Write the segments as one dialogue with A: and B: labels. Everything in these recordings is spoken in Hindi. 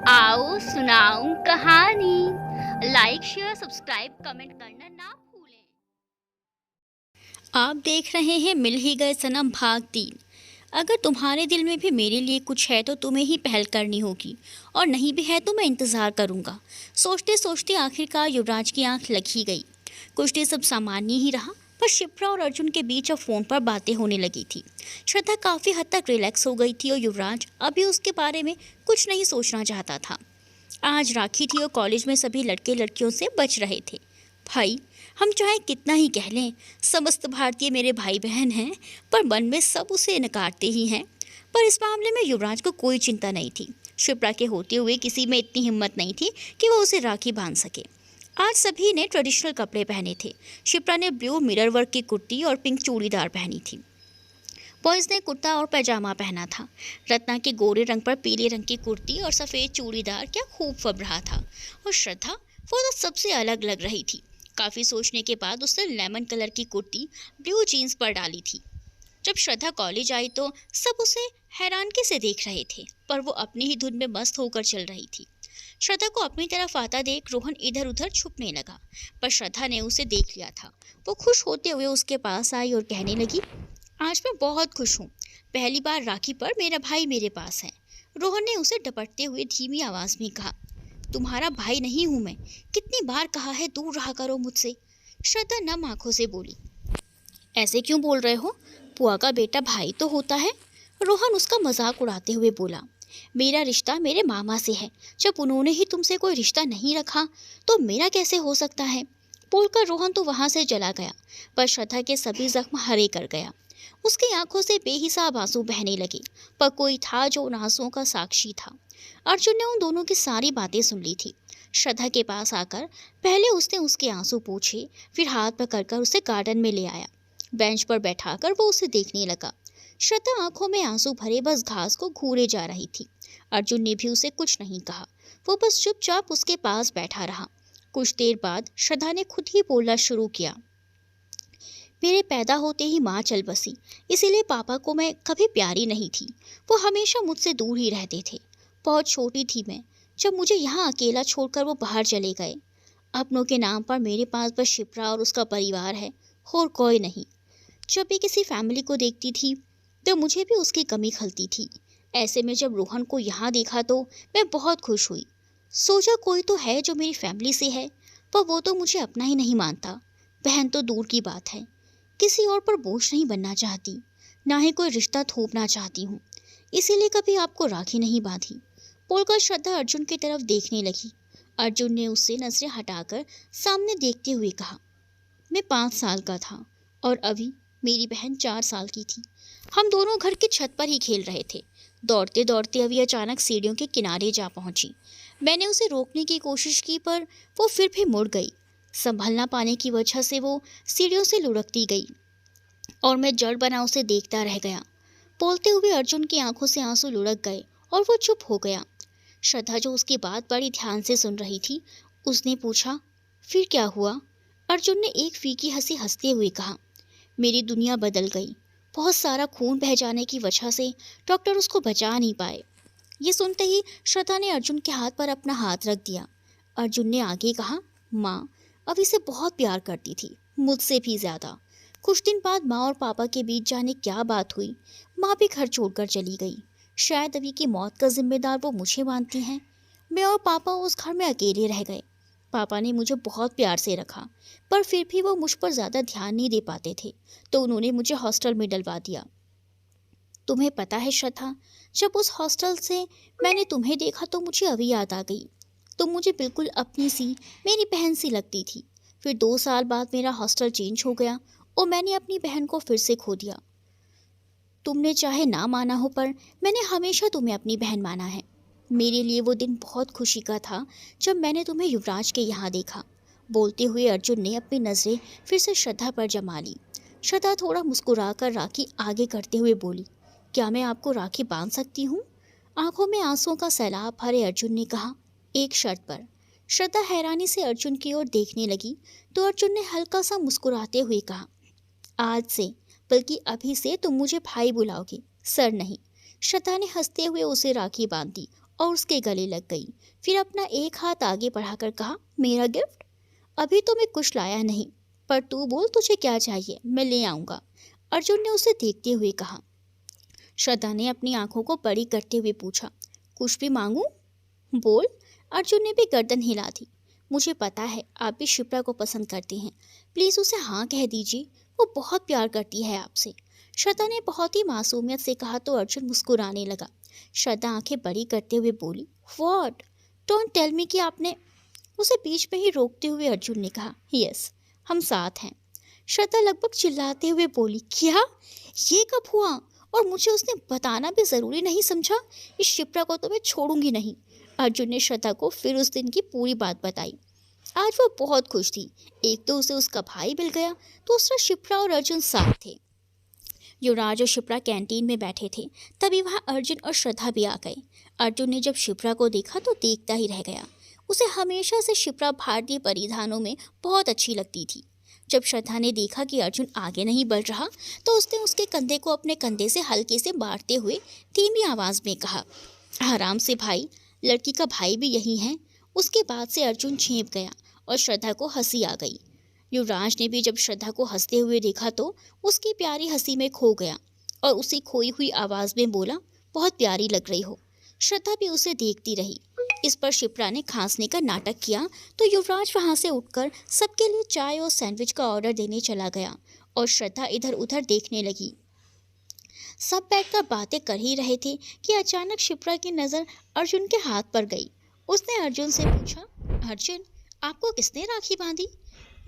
A: आओ सुनाऊं कहानी। लाइक शेयर सब्सक्राइब कमेंट करना ना भूलें।
B: आप देख रहे हैं मिल ही गए सनम भाग 3। अगर तुम्हारे दिल में भी मेरे लिए कुछ है तो तुम्हें ही पहल करनी होगी, और नहीं भी है तो मैं इंतज़ार करूंगा। सोचते सोचते आखिरकार युवराज की आंख लग ही गई। कुछ देर सब सामान्य ही रहा, पर शिप्रा और अर्जुन के बीच अब फ़ोन पर बातें होने लगी थी। श्रद्धा काफ़ी हद तक रिलैक्स हो गई थी और युवराज अभी उसके बारे में कुछ नहीं सोचना चाहता था। आज राखी थी और कॉलेज में सभी लड़के लड़कियों से बच रहे थे। भाई, हम चाहे कितना ही कह लें समस्त भारतीय मेरे भाई बहन हैं, पर मन में सब उसे नकारते ही हैं। पर इस मामले में युवराज को कोई चिंता नहीं थी। शिप्रा के होते हुए किसी में इतनी हिम्मत नहीं थी कि वो उसे राखी बांध सके। आज सभी ने ट्रेडिशनल कपड़े पहने थे। शिप्रा ने ब्लू मिरर वर्क की कुर्ती और पिंक चूड़ीदार पहनी थी। बॉयज़ ने कुर्ता और पैजामा पहना था। रत्ना के गोरे रंग पर पीले रंग की कुर्ती और सफ़ेद चूड़ीदार क्या खूब फब रहा था। और श्रद्धा, वो तो सबसे अलग लग रही थी। काफ़ी सोचने के बाद उसने लेमन कलर की कुर्ती ब्लू जीन्स पर डाली थी। जब श्रद्धा कॉलेज आई तो सब उसे हैरानगी से देख रहे थे, पर वो अपनी ही धुन में मस्त होकर चल रही थी। श्रद्धा को अपनी तरफ आता देख रोहन इधर उधर छुपने लगा, पर श्रद्धा ने उसे देख लिया था। वो खुश होते हुए उसके पास आई और कहने लगी, आज मैं बहुत खुश हूँ। पहली बार राखी पर मेरा भाई मेरे पास है। रोहन ने उसे डपटते हुए धीमी आवाज में कहा, तुम्हारा भाई नहीं हूँ मैं। कितनी बार कहा है दूर रहा करो मुझसे। श्रद्धा नम आंखों से बोली, ऐसे क्यों बोल रहे हो? बुआ का बेटा भाई तो होता है। रोहन उसका मजाक उड़ाते हुए बोला, मेरा रिश्ता मेरे मामा से है। जब उन्होंने ही तुमसे कोई रिश्ता नहीं रखा तो मेरा कैसे हो सकता है? बोलकर रोहन तो वहां से चला गया, पर श्रद्धा के सभी जख्म हरे कर गया। उसकी आंखों से बेहिसाब आंसू बहने लगे, पर कोई था जो उन आंसुओं का साक्षी था। अर्जुन ने उन दोनों की सारी बातें सुन ली थी। श्रद्धा के पास आकर पहले उसने उसके आंसू पूछे, फिर हाथ पकड़कर उसे गार्डन में ले आया। बेंच पर बैठाकर वो उसे देखने लगा। श्रद्धा आंखों में आंसू भरे बस घास को घूरे जा रही थी। अर्जुन ने भी उसे कुछ नहीं कहा। वो बस चुपचाप उसके पास बैठा रहा। कुछ देर बाद श्रद्धा ने खुद ही बोलना शुरू किया, मेरे पैदा होते ही माँ चल बसी, इसीलिए पापा को मैं कभी प्यारी नहीं थी। वो हमेशा मुझसे दूर ही रहते थे। बहुत छोटी थी मैं जब मुझे यहाँ अकेला छोड़कर वो बाहर चले गए। अपनों के नाम पर मेरे पास बस शिप्रा और उसका परिवार है, और कोई नहीं। जब भी किसी फैमिली को देखती थी तो मुझे भी उसकी कमी खलती थी। ऐसे में जब रोहन को यहाँ देखा तो मैं बहुत खुश हुई। सोचा कोई तो है जो मेरी फैमिली से है, पर वो तो मुझे अपना ही नहीं मानता। बहन तो दूर की बात है। किसी और पर बोझ नहीं बनना चाहती, ना ही कोई रिश्ता थोपना चाहती हूँ। इसीलिए कभी आपको राखी नहीं बांधी। बोलकर श्रद्धा अर्जुन की तरफ देखने लगी। अर्जुन ने उससे नजरें हटाकर सामने देखते हुए कहा, मैं 5 साल का था और अभी मेरी बहन 4 साल की थी। हम दोनों घर की छत पर ही खेल रहे थे। दौड़ते दौड़ते अभी अचानक सीढ़ियों के किनारे जा पहुंची। मैंने उसे रोकने की कोशिश की, पर वो फिर भी मुड़ गई। संभल ना पाने की वजह से वो सीढ़ियों से लुढ़कती गई और मैं जड़ बना उसे देखता रह गया। बोलते हुए अर्जुन की आंखों से आंसू लुढ़क गए और वो चुप हो गया। श्रद्धा जो उसकी बात बड़ी ध्यान से सुन रही थी, उसने पूछा, फिर क्या हुआ? अर्जुन ने एक फीकी हंसी हंसते हुए कहा, मेरी दुनिया बदल गई। बहुत सारा खून बह जाने की वजह से डॉक्टर उसको बचा नहीं पाए। ये सुनते ही श्रद्धा ने अर्जुन के हाथ पर अपना हाथ रख दिया। अर्जुन ने आगे कहा, माँ अब इसे बहुत प्यार करती थी, मुझसे भी ज्यादा। कुछ दिन बाद माँ और पापा के बीच जाने क्या बात हुई, माँ भी घर छोड़कर चली गई। शायद अभी की मौत का जिम्मेदार वो मुझे मानती हैं। मैं और पापा उस घर में अकेले रह गए। पापा ने मुझे बहुत प्यार से रखा, पर फिर भी वो मुझ पर ज़्यादा ध्यान नहीं दे पाते थे, तो उन्होंने मुझे हॉस्टल में डलवा दिया। तुम्हें पता है श्रद्धा, जब उस हॉस्टल से मैंने तुम्हें देखा तो मुझे अभी याद आ गई। तुम मुझे बिल्कुल अपनी सी, मेरी बहन सी लगती थी। फिर 2 साल बाद मेरा हॉस्टल चेंज हो गया और मैंने अपनी बहन को फिर से खो दिया। तुमने चाहे ना माना हो, पर मैंने हमेशा तुम्हें अपनी बहन माना है। मेरे लिए वो दिन बहुत खुशी का था जब मैंने तुम्हें युवराज के यहाँ देखा। बोलते हुए अर्जुन ने अपनी नज़रें फिर से श्रद्धा पर जमा ली। श्रद्धा थोड़ा मुस्कुराकर राखी आगे करते हुए बोली, क्या मैं आपको राखी बांध सकती हूँ? आंखों में आंसुओं का सैलाब भरे अर्जुन ने कहा, एक शर्त पर। श्रद्धा हैरानी से अर्जुन की ओर देखने लगी तो अर्जुन ने हल्का सा मुस्कुराते हुए कहा, आज से, बल्कि अभी से तुम मुझे भाई बुलाओगे, सर नहीं। श्रद्धा ने हंसते हुए उसे राखी बांध दी और उसके गले लग गई। फिर अपना एक हाथ आगे बढ़ाकर कहा, मेरा गिफ्ट? अभी तो मैं कुछ लाया नहीं, पर तू बोल तुझे क्या चाहिए, मैं ले आऊँगा। अर्जुन ने उसे देखते हुए कहा। श्रद्धा ने अपनी आंखों को बड़ी करते हुए पूछा, कुछ भी मांगूं? बोल। अर्जुन ने भी गर्दन हिला दी। मुझे पता है आप भी शिप्रा को पसंद करते हैं, प्लीज़ उसे हाँ कह दीजिए, वो बहुत प्यार करती है आपसे। श्रद्धा ने बहुत ही मासूमियत से कहा तो अर्जुन मुस्कुराने लगा। श्रद्धा आंखें बड़ी करते हुए बोली, व्हाट? डोंट टेल मी कि आपने। उसे बीच में ही रोकते हुए अर्जुन ने कहा, यस, हम साथ हैं। श्रद्धा लगभग चिल्लाते हुए बोली, क्या? ये कब हुआ? और मुझे उसने बताना भी ज़रूरी नहीं समझा? इस शिप्रा को तो मैं छोड़ूंगी नहीं। अर्जुन ने श्रद्धा को फिर उस दिन की पूरी बात बताई। आज वो बहुत खुश थी। एक तो उसे उसका भाई मिल गया, दूसरा शिप्रा और अर्जुन साथ थे। युवराज और शिप्रा कैंटीन में बैठे थे, तभी वहाँ अर्जुन और श्रद्धा भी आ गए। अर्जुन ने जब शिप्रा को देखा तो देखता ही रह गया। उसे हमेशा से शिप्रा भारतीय परिधानों में बहुत अच्छी लगती थी। जब श्रद्धा ने देखा कि अर्जुन आगे नहीं बढ़ रहा तो उसने उसके कंधे को अपने कंधे से हल्के से मारते हुए धीमी आवाज़ में कहा, आराम से भाई, लड़की का भाई भी यही है। उसके बाद से अर्जुन झेंप गया और श्रद्धा को हंसी आ गई। युवराज ने भी जब श्रद्धा को हंसते हुए देखा तो उसकी प्यारी हंसी में खो गया और उसी खोई हुई आवाज़ में बोला, बहुत प्यारी लग रही हो। श्रद्धा भी उसे देखती रही। इस पर शिप्रा ने खांसने का नाटक किया तो युवराज वहां से उठकर सबके लिए चाय और सैंडविच का ऑर्डर देने चला गया और श्रद्धा इधर उधर देखने लगी। सब बैठकर बातें कर ही रहे थे कि अचानक शिप्रा की नज़र अर्जुन के हाथ पर गई। उसने अर्जुन से पूछा, अर्जुन, आपको किसने राखी बांधी?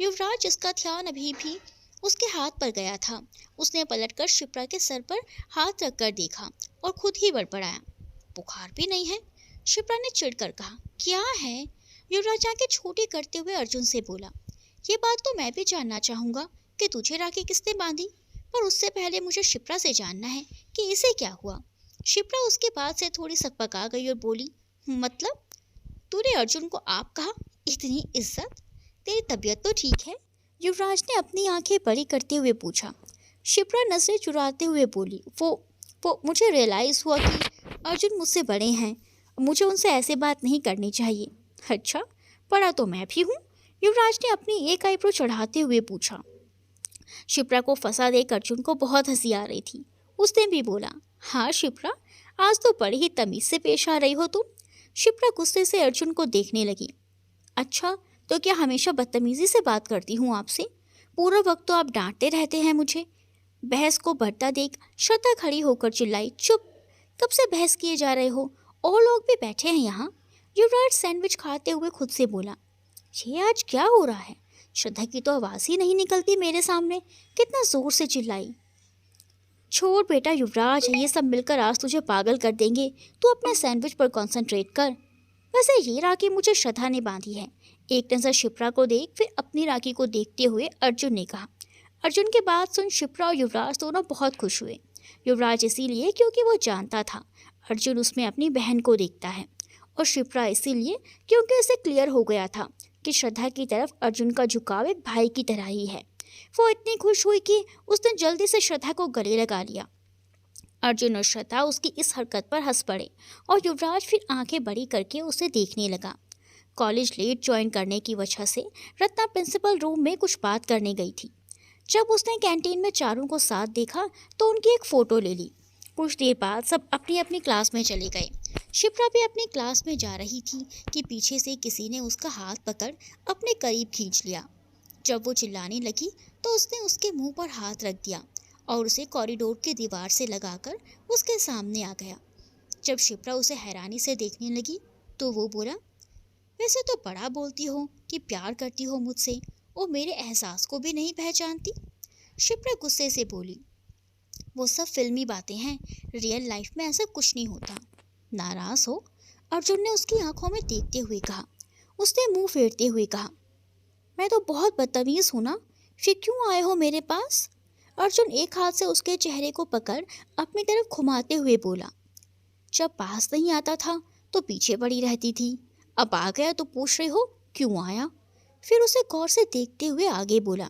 B: युवराज, जिसका ध्यान अभी भी उसके हाथ पर गया था, उसने पलटकर शिप्रा के सर पर हाथ रखकर देखा और खुद ही बड़बड़ाया, बुखार भी नहीं है। शिप्रा ने चिढ़कर कहा, क्या है? युवराज आंखें छोटी करते हुए अर्जुन से बोला, ये बात तो मैं भी जानना चाहूँगा कि तुझे राखी किसने बांधी, पर उससे पहले मुझे शिप्रा से जानना है कि इसे क्या हुआ। शिप्रा उसकी बात से थोड़ी सकपका गई और बोली, मतलब तूने अर्जुन को आप कहा? इतनी इज्जत? तेरी तबीयत तो ठीक है? युवराज ने अपनी आंखें बड़ी करते हुए पूछा। शिप्रा नजरें चुराते हुए बोली, वो मुझे रियलाइज़ हुआ कि अर्जुन मुझसे बड़े हैं, मुझे उनसे ऐसे बात नहीं करनी चाहिए। अच्छा, बड़ा तो मैं भी हूँ? युवराज ने अपनी एक आईब्रो चढ़ाते हुए पूछा। शिप्रा को फंसा देख अर्जुन को बहुत हंसी आ रही थी। उसने भी बोला, हाँ शिप्रा, आज तो बड़ी ही तमीज़ से पेश आ रही हो तुम। शिप्रा गुस्से से अर्जुन को देखने लगी। अच्छा, तो क्या हमेशा बदतमीज़ी से बात करती हूँ आपसे? पूरा वक्त तो आप डांटते रहते हैं मुझे। बहस को बढ़ता देख श्रद्धा खड़ी होकर चिल्लाई, चुप, कब से बहस किए जा रहे हो? और लोग भी बैठे हैं यहाँ। युवराज सैंडविच खाते हुए खुद से बोला, ये आज क्या हो रहा है? श्रद्धा की तो आवाज़ ही नहीं निकलती मेरे सामने, कितना ज़ोर से चिल्लाई। छोड़ बेटा युवराज, ये सब मिलकर आज तुझे पागल कर देंगे, तू अपने सैंडविच पर कंसंट्रेट कर। वैसे ये राखी मुझे श्रद्धा ने बांधी है। एक नज़र शिप्रा को देख फिर अपनी राखी को देखते हुए अर्जुन ने कहा। अर्जुन की बात सुन शिप्रा और युवराज दोनों बहुत खुश हुए। युवराज इसीलिए क्योंकि वो जानता था अर्जुन उसमें अपनी बहन को देखता है, और शिप्रा इसीलिए क्योंकि उसे क्लियर हो गया था कि श्रद्धा की तरफ अर्जुन का झुकाव एक भाई की तरह ही है। वो इतनी खुश हुई कि उसने जल्दी से श्रद्धा को गले लगा लिया। अर्जुन और श्रद्धा उसकी इस हरकत पर हंस पड़े और युवराज फिर आंखें बड़ी करके उसे देखने लगा। कॉलेज लेट ज्वाइन करने की वजह से रत्ना प्रिंसिपल रूम में कुछ बात करने गई थी। जब उसने कैंटीन में चारों को साथ देखा तो उनकी एक फ़ोटो ले ली। कुछ देर बाद सब अपनी अपनी क्लास में चले गए। शिप्रा भी अपनी क्लास में जा रही थी कि पीछे से किसी ने उसका हाथ पकड़ अपने करीब खींच लिया। जब वो चिल्लाने लगी तो उसने उसके मुंह पर हाथ रख दिया और उसे कॉरिडोर की दीवार से लगाकर उसके सामने आ गया। जब शिप्रा उसे हैरानी से देखने लगी तो वो बोला, वैसे तो बड़ा बोलती हो कि प्यार करती हो मुझसे, और मेरे एहसास को भी नहीं पहचानती। शिप्रा गुस्से से बोली, वो सब फिल्मी बातें हैं, रियल लाइफ में ऐसा कुछ नहीं होता। नाराज़ हो? अर्जुन ने उसकी आंखों में देखते हुए कहा। उसने मुंह फेरते हुए कहा, मैं तो बहुत बदतमीज़ हूँ ना, फिर क्यों आए हो मेरे पास? अर्जुन एक हाथ से उसके चेहरे को पकड़ अपनी तरफ घुमाते हुए बोला, जब पास नहीं आता था तो पीछे पड़ी रहती थी, अब आ गया तो पूछ रही हो क्यों आया? फिर उसे गौर से देखते हुए आगे बोला,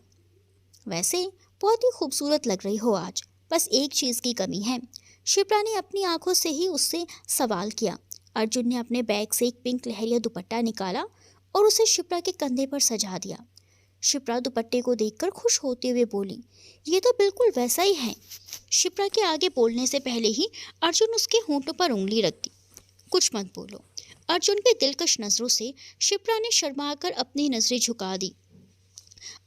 B: वैसे बहुत ही खूबसूरत लग रही हो आज, बस एक चीज़ की कमी है। शिप्रा ने अपनी आंखों से ही उससे सवाल किया। अर्जुन ने अपने बैग से एक पिंक लहरिया दुपट्टा निकाला और उसे शिप्रा के कंधे पर सजा दिया। शिप्रा दुपट्टे को देखकर खुश होते हुए बोली, ये तो बिल्कुल वैसा ही है। शिप्रा के आगे बोलने से पहले ही अर्जुन उसके होंठों पर उंगली रख दी। कुछ मत बोलो। अर्जुन के दिलकश नजरों से शिप्रा ने शर्माकर अपनी नजरें झुका दी।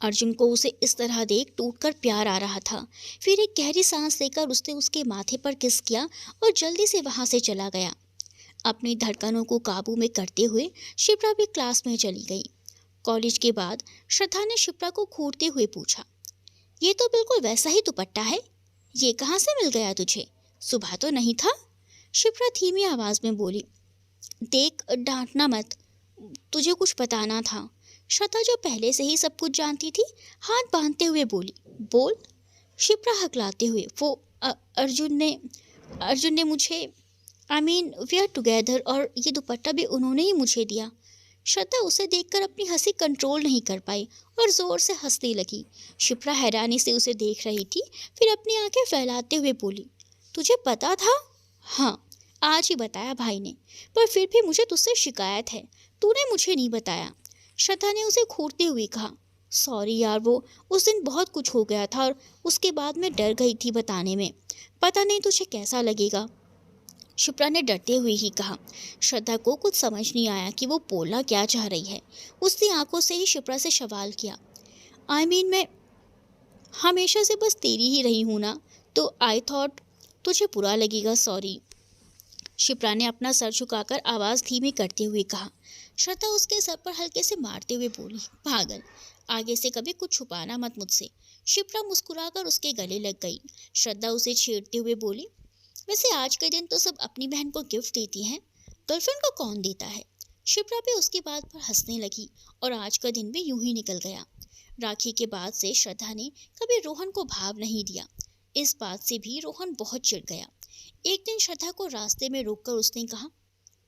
B: अर्जुन को उसे इस तरह देख टूटकर प्यार आ रहा था। फिर एक गहरी सांस लेकर उसने उसके माथे पर किस किया और जल्दी से वहां से चला गया। अपनी धड़कनों को काबू में करते हुए शिप्रा भी क्लास में चली गई। कॉलेज के बाद श्रद्धा ने शिप्रा को घूरते हुए पूछा, ये तो बिल्कुल वैसा ही दुपट्टा है, ये कहाँ से मिल गया तुझे? सुबह तो नहीं था? शिप्रा धीमी आवाज में बोली, देख डांटना मत, तुझे कुछ बताना था। श्रद्धा जो पहले से ही सब कुछ जानती थी, हाथ बांधते हुए बोली, बोल। शिप्रा हकलाते हुए, वो अर्जुन ने मुझे वी आर टुगेदर, और ये दुपट्टा भी उन्होंने ही मुझे दिया। श्रद्धा उसे देखकर अपनी हंसी कंट्रोल नहीं कर पाई और जोर से हंसने लगी। शिप्रा हैरानी से उसे देख रही थी, फिर अपनी आंखें फैलाते हुए बोली, तुझे पता था? हाँ, आज ही बताया भाई ने, पर फिर भी मुझे तुझसे शिकायत है, तूने मुझे नहीं बताया। श्रद्धा ने उसे घूरते हुए कहा, सॉरी यार, वो उस दिन बहुत कुछ हो गया था और उसके बाद मैं डर गई थी बताने में, पता नहीं तुझे कैसा लगेगा। शिप्रा ने डरते हुए ही कहा। श्रद्धा को कुछ समझ नहीं आया कि वो बोलना क्या चाह रही है। उसने आंखों से ही शिप्रा से सवाल किया, मैं हमेशा से बस तेरी ही रही हूँ ना, तो आई थॉट तुझे बुरा लगेगा, सॉरी। शिप्रा ने अपना सर झुकाकर आवाज़ धीमी करते हुए कहा। श्रद्धा उसके सर पर हल्के से मारते हुए बोली, पागल, आगे से कभी कुछ छुपाना मत मुझसे। शिप्रा मुस्कुराकर उसके गले लग गई। श्रद्धा उसे छेड़ते हुए बोली, वैसे आज के दिन तो सब अपनी बहन को गिफ्ट देती हैं, गर्लफ्रेंड को कौन देता है? शिप्रा भी उसकी बात पर हंसने लगी और आज का दिन भी यूं ही निकल गया। राखी के बाद से श्रद्धा ने कभी रोहन को भाव नहीं दिया। इस बात से भी रोहन बहुत चिढ़ गया। एक दिन श्रद्धा को रास्ते में रोककर उसने कहा,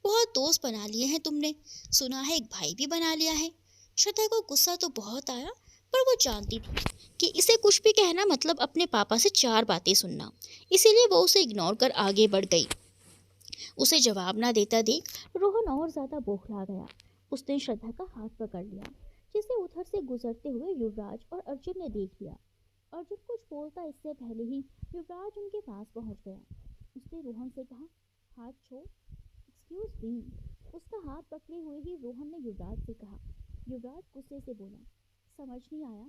B: बहुत दोस्त बना लिए हैं तुमने, सुना है एक भाई भी बना लिया है। श्रद्धा को गुस्सा तो बहुत आया, पर वो जानती थी कि इसे कुछ भी कहना मतलब अपने पापा से 4 बातें सुनना, इसीलिए वो उसे इग्नोर कर आगे बढ़ गई। उसे जवाब ना देता देख रोहन और ज्यादा बौखला गया। उसने श्रद्धा का हाथ पकड़ लिया, जिसे उधर से गुजरते हुए युवराज और अर्जुन ने देख लिया। अर्जुन कुछ बोलता इससे पहले ही युवराज उनके पास पहुंच गया। उसने रोहन से कहा, हाथ छोड़, एक्सक्यूज मी। उसका हाथ पकड़े हुए ही रोहन ने युवराज से कहा। युवराज गुस्से से बोला, समझ नहीं आया,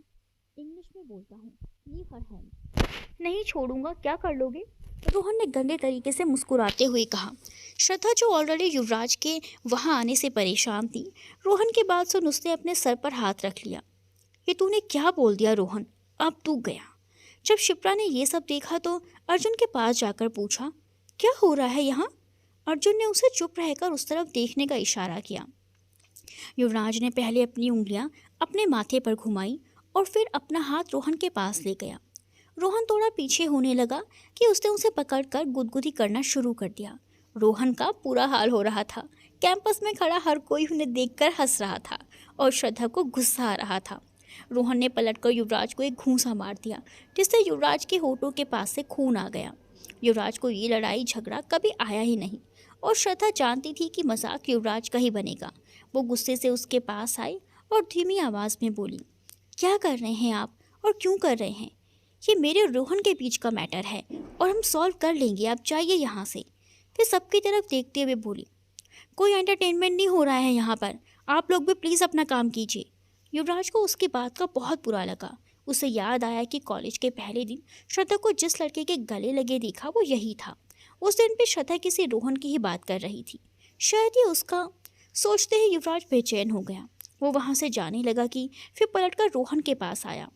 B: इंग्लिश में बोलता हूँ, लीव हर हैंड। नहीं छोड़ूंगा, क्या कर लोगे? रोहन ने गंदे तरीके से मुस्कुराते हुए कहा। श्रद्धा जो ऑलरेडी युवराज के वहां आने से परेशान थी, रोहन की बात सुन उसने अपने सर पर हाथ रख लिया। ये तूने क्या बोल दिया रोहन, अब तू गया। जब शिप्रा ने ये सब देखा तो अर्जुन के पास जाकर पूछा, क्या हो रहा है यहाँ? अर्जुन ने उसे चुप रहकर उस तरफ देखने का इशारा किया। युवराज ने पहले अपनी उंगलियां अपने माथे पर घुमाई और फिर अपना हाथ रोहन के पास ले गया। रोहन थोड़ा पीछे होने लगा कि उसने उसे पकड़कर गुदगुदी करना शुरू कर दिया। रोहन का पूरा हाल हो रहा था। कैंपस में खड़ा हर कोई उन्हें देखकर हंस रहा था और श्रद्धा को गुस्सा आ रहा था। रोहन ने पलटकर युवराज को एक घूंसा मार दिया, जिससे युवराज के होठों के पास से खून आ गया। युवराज को ये लड़ाई झगड़ा कभी आया ही नहीं और श्रद्धा जानती थी कि मजाक युवराज का ही बनेगा। वो गुस्से से उसके पास आई और धीमी आवाज़ में बोली, क्या कर रहे हैं आप और क्यों कर रहे हैं? ये मेरे रोहन के बीच का मैटर है और हम सॉल्व कर लेंगे, आप जाइए यहाँ से। फिर सबकी तरफ देखते हुए बोली, कोई एंटरटेनमेंट नहीं हो रहा है यहाँ पर, आप लोग भी प्लीज़ अपना काम कीजिए। युवराज को उसकी बात का बहुत बुरा लगा। उसे याद आया कि कॉलेज के पहले दिन श्रद्धा को जिस लड़के के गले लगे देखा वो यही था। उस दिन भी श्रद्धा किसी रोहन की ही बात कर रही थी, शायद ये उसका। सोचते ही युवराज बेचैन हो गया। वो वहाँ से जाने लगा कि फिर पलटकर रोहन के पास आया।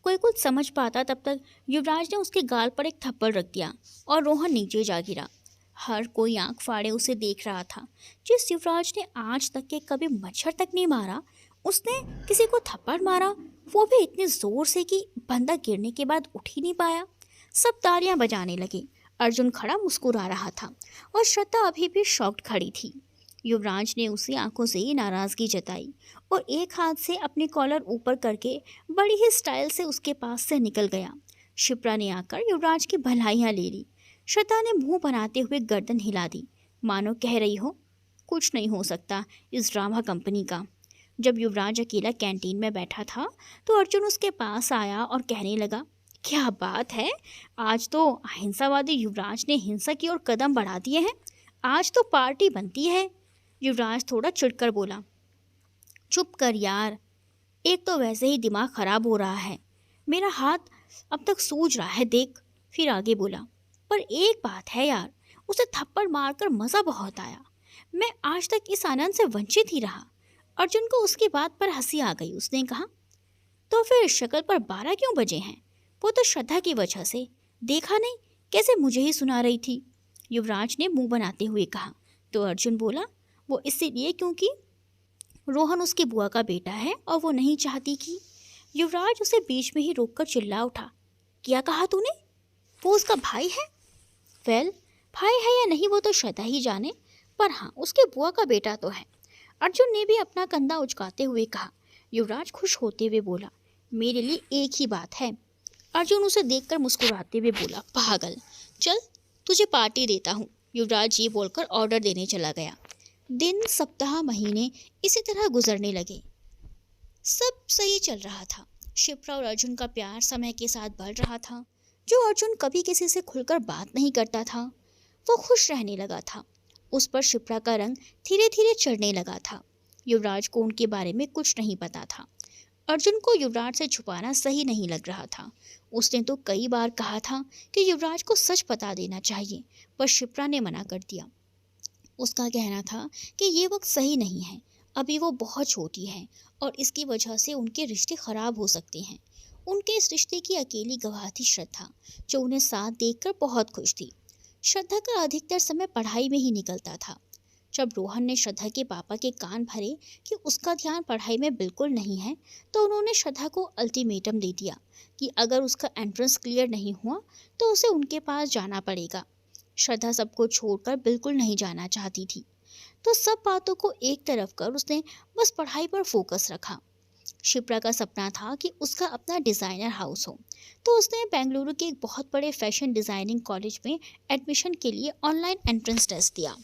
B: कोई कुछ समझ पाता तब तक युवराज ने उसके गाल पर एक थप्पड़ रख दिया और रोहन नीचे जा गिरा। हर कोई आंख फाड़े उसे देख रहा था। जिस युवराज ने आज तक के कभी मच्छर तक नहीं मारा, उसने किसी को थप्पड़ मारा, वो भी इतने जोर से कि बंदा गिरने के बाद उठ ही नहीं पाया। सब तालियां बजाने लगे। अर्जुन खड़ा मुस्कुरा रहा था और श्रद्धा अभी भी शॉक्ड खड़ी थी। युवराज ने उसे आंखों से ही नाराज़गी जताई और एक हाथ से अपनी कॉलर ऊपर करके बड़ी ही स्टाइल से उसके पास से निकल गया। शिप्रा ने आकर युवराज की भलाइयाँ ले ली। श्रद्धा ने मुंह बनाते हुए गर्दन हिला दी। मानो कह रही हो कुछ नहीं हो सकता इस ड्रामा कंपनी का। जब युवराज अकेला कैंटीन में बैठा था तो अर्जुन उसके पास आया और कहने लगा, क्या बात है, आज तो अहिंसावादी युवराज ने हिंसा की ओर कदम बढ़ा दिए हैं। आज तो पार्टी बनती है। युवराज थोड़ा चिढ़कर बोला, चुप कर यार, एक तो वैसे ही दिमाग खराब हो रहा है, मेरा हाथ अब तक सूज रहा है देख। फिर आगे बोला, पर एक बात है यार, उसे थप्पड़ मारकर मज़ा बहुत आया। मैं आज तक इस आनंद से वंचित ही रहा। अर्जुन को उसकी बात पर हंसी आ गई। उसने कहा, तो फिर शक्ल पर 12 क्यों बजे हैं? वो तो श्रद्धा की वजह से, देखा नहीं कैसे मुझे ही सुना रही थी। युवराज ने मुंह बनाते हुए कहा। तो अर्जुन बोला, वो इसीलिए क्योंकि रोहन उसकी बुआ का बेटा है और वो नहीं चाहती कि। युवराज उसे बीच में ही रोककर चिल्ला उठा, क्या कहा तूने? वो उसका भाई है? वेल, भाई है या नहीं वो तो श्रद्धा ही जाने, पर हाँ उसके बुआ का बेटा तो है। अर्जुन ने भी अपना कंधा उचकाते हुए कहा। युवराज खुश होते हुए बोला, मेरे लिए एक ही बात है। अर्जुन उसे देखकर मुस्कुराते हुए बोला, पागल, चल तुझे पार्टी देता हूँ। युवराज ये बोलकर ऑर्डर देने चला गया। दिन, सप्ताह, महीने इसी तरह गुजरने लगे। सब सही चल रहा था। शिप्रा और अर्जुन का प्यार समय के साथ बढ़ रहा था। जो अर्जुन कभी किसी से खुलकर बात नहीं करता था, वो खुश रहने लगा था। उस पर शिप्रा का रंग धीरे धीरे चढ़ने लगा था। युवराज को उनके बारे में कुछ नहीं पता था। अर्जुन को युवराज से छुपाना सही नहीं लग रहा था। उसने तो कई बार कहा था कि युवराज को सच बता देना चाहिए, पर शिप्रा ने मना कर दिया। उसका कहना था कि ये वक्त सही नहीं है, अभी वो बहुत छोटी है और इसकी वजह से उनके रिश्ते खराब हो सकते हैं। उनके इस रिश्ते की अकेली गवाह थी श्रद्धा, जो उन्हें साथ देखकर बहुत खुश थी। श्रद्धा का अधिकतर समय पढ़ाई में ही निकलता था। जब रोहन ने श्रद्धा के पापा के कान भरे कि उसका ध्यान पढ़ाई में बिल्कुल नहीं है, तो उन्होंने श्रद्धा को अल्टीमेटम दे दिया कि अगर उसका एंट्रेंस क्लियर नहीं हुआ तो उसे उनके पास जाना पड़ेगा। श्रद्धा सबको छोड़कर बिल्कुल नहीं जाना चाहती थी, तो सब बातों को एक तरफ कर उसने बस पढ़ाई पर फोकस रखा। शिप्रा का सपना था कि उसका अपना डिज़ाइनर हाउस हो, तो उसने बेंगलुरु के एक बहुत बड़े फैशन डिज़ाइनिंग कॉलेज में एडमिशन के लिए ऑनलाइन एंट्रेंस टेस्ट दिया।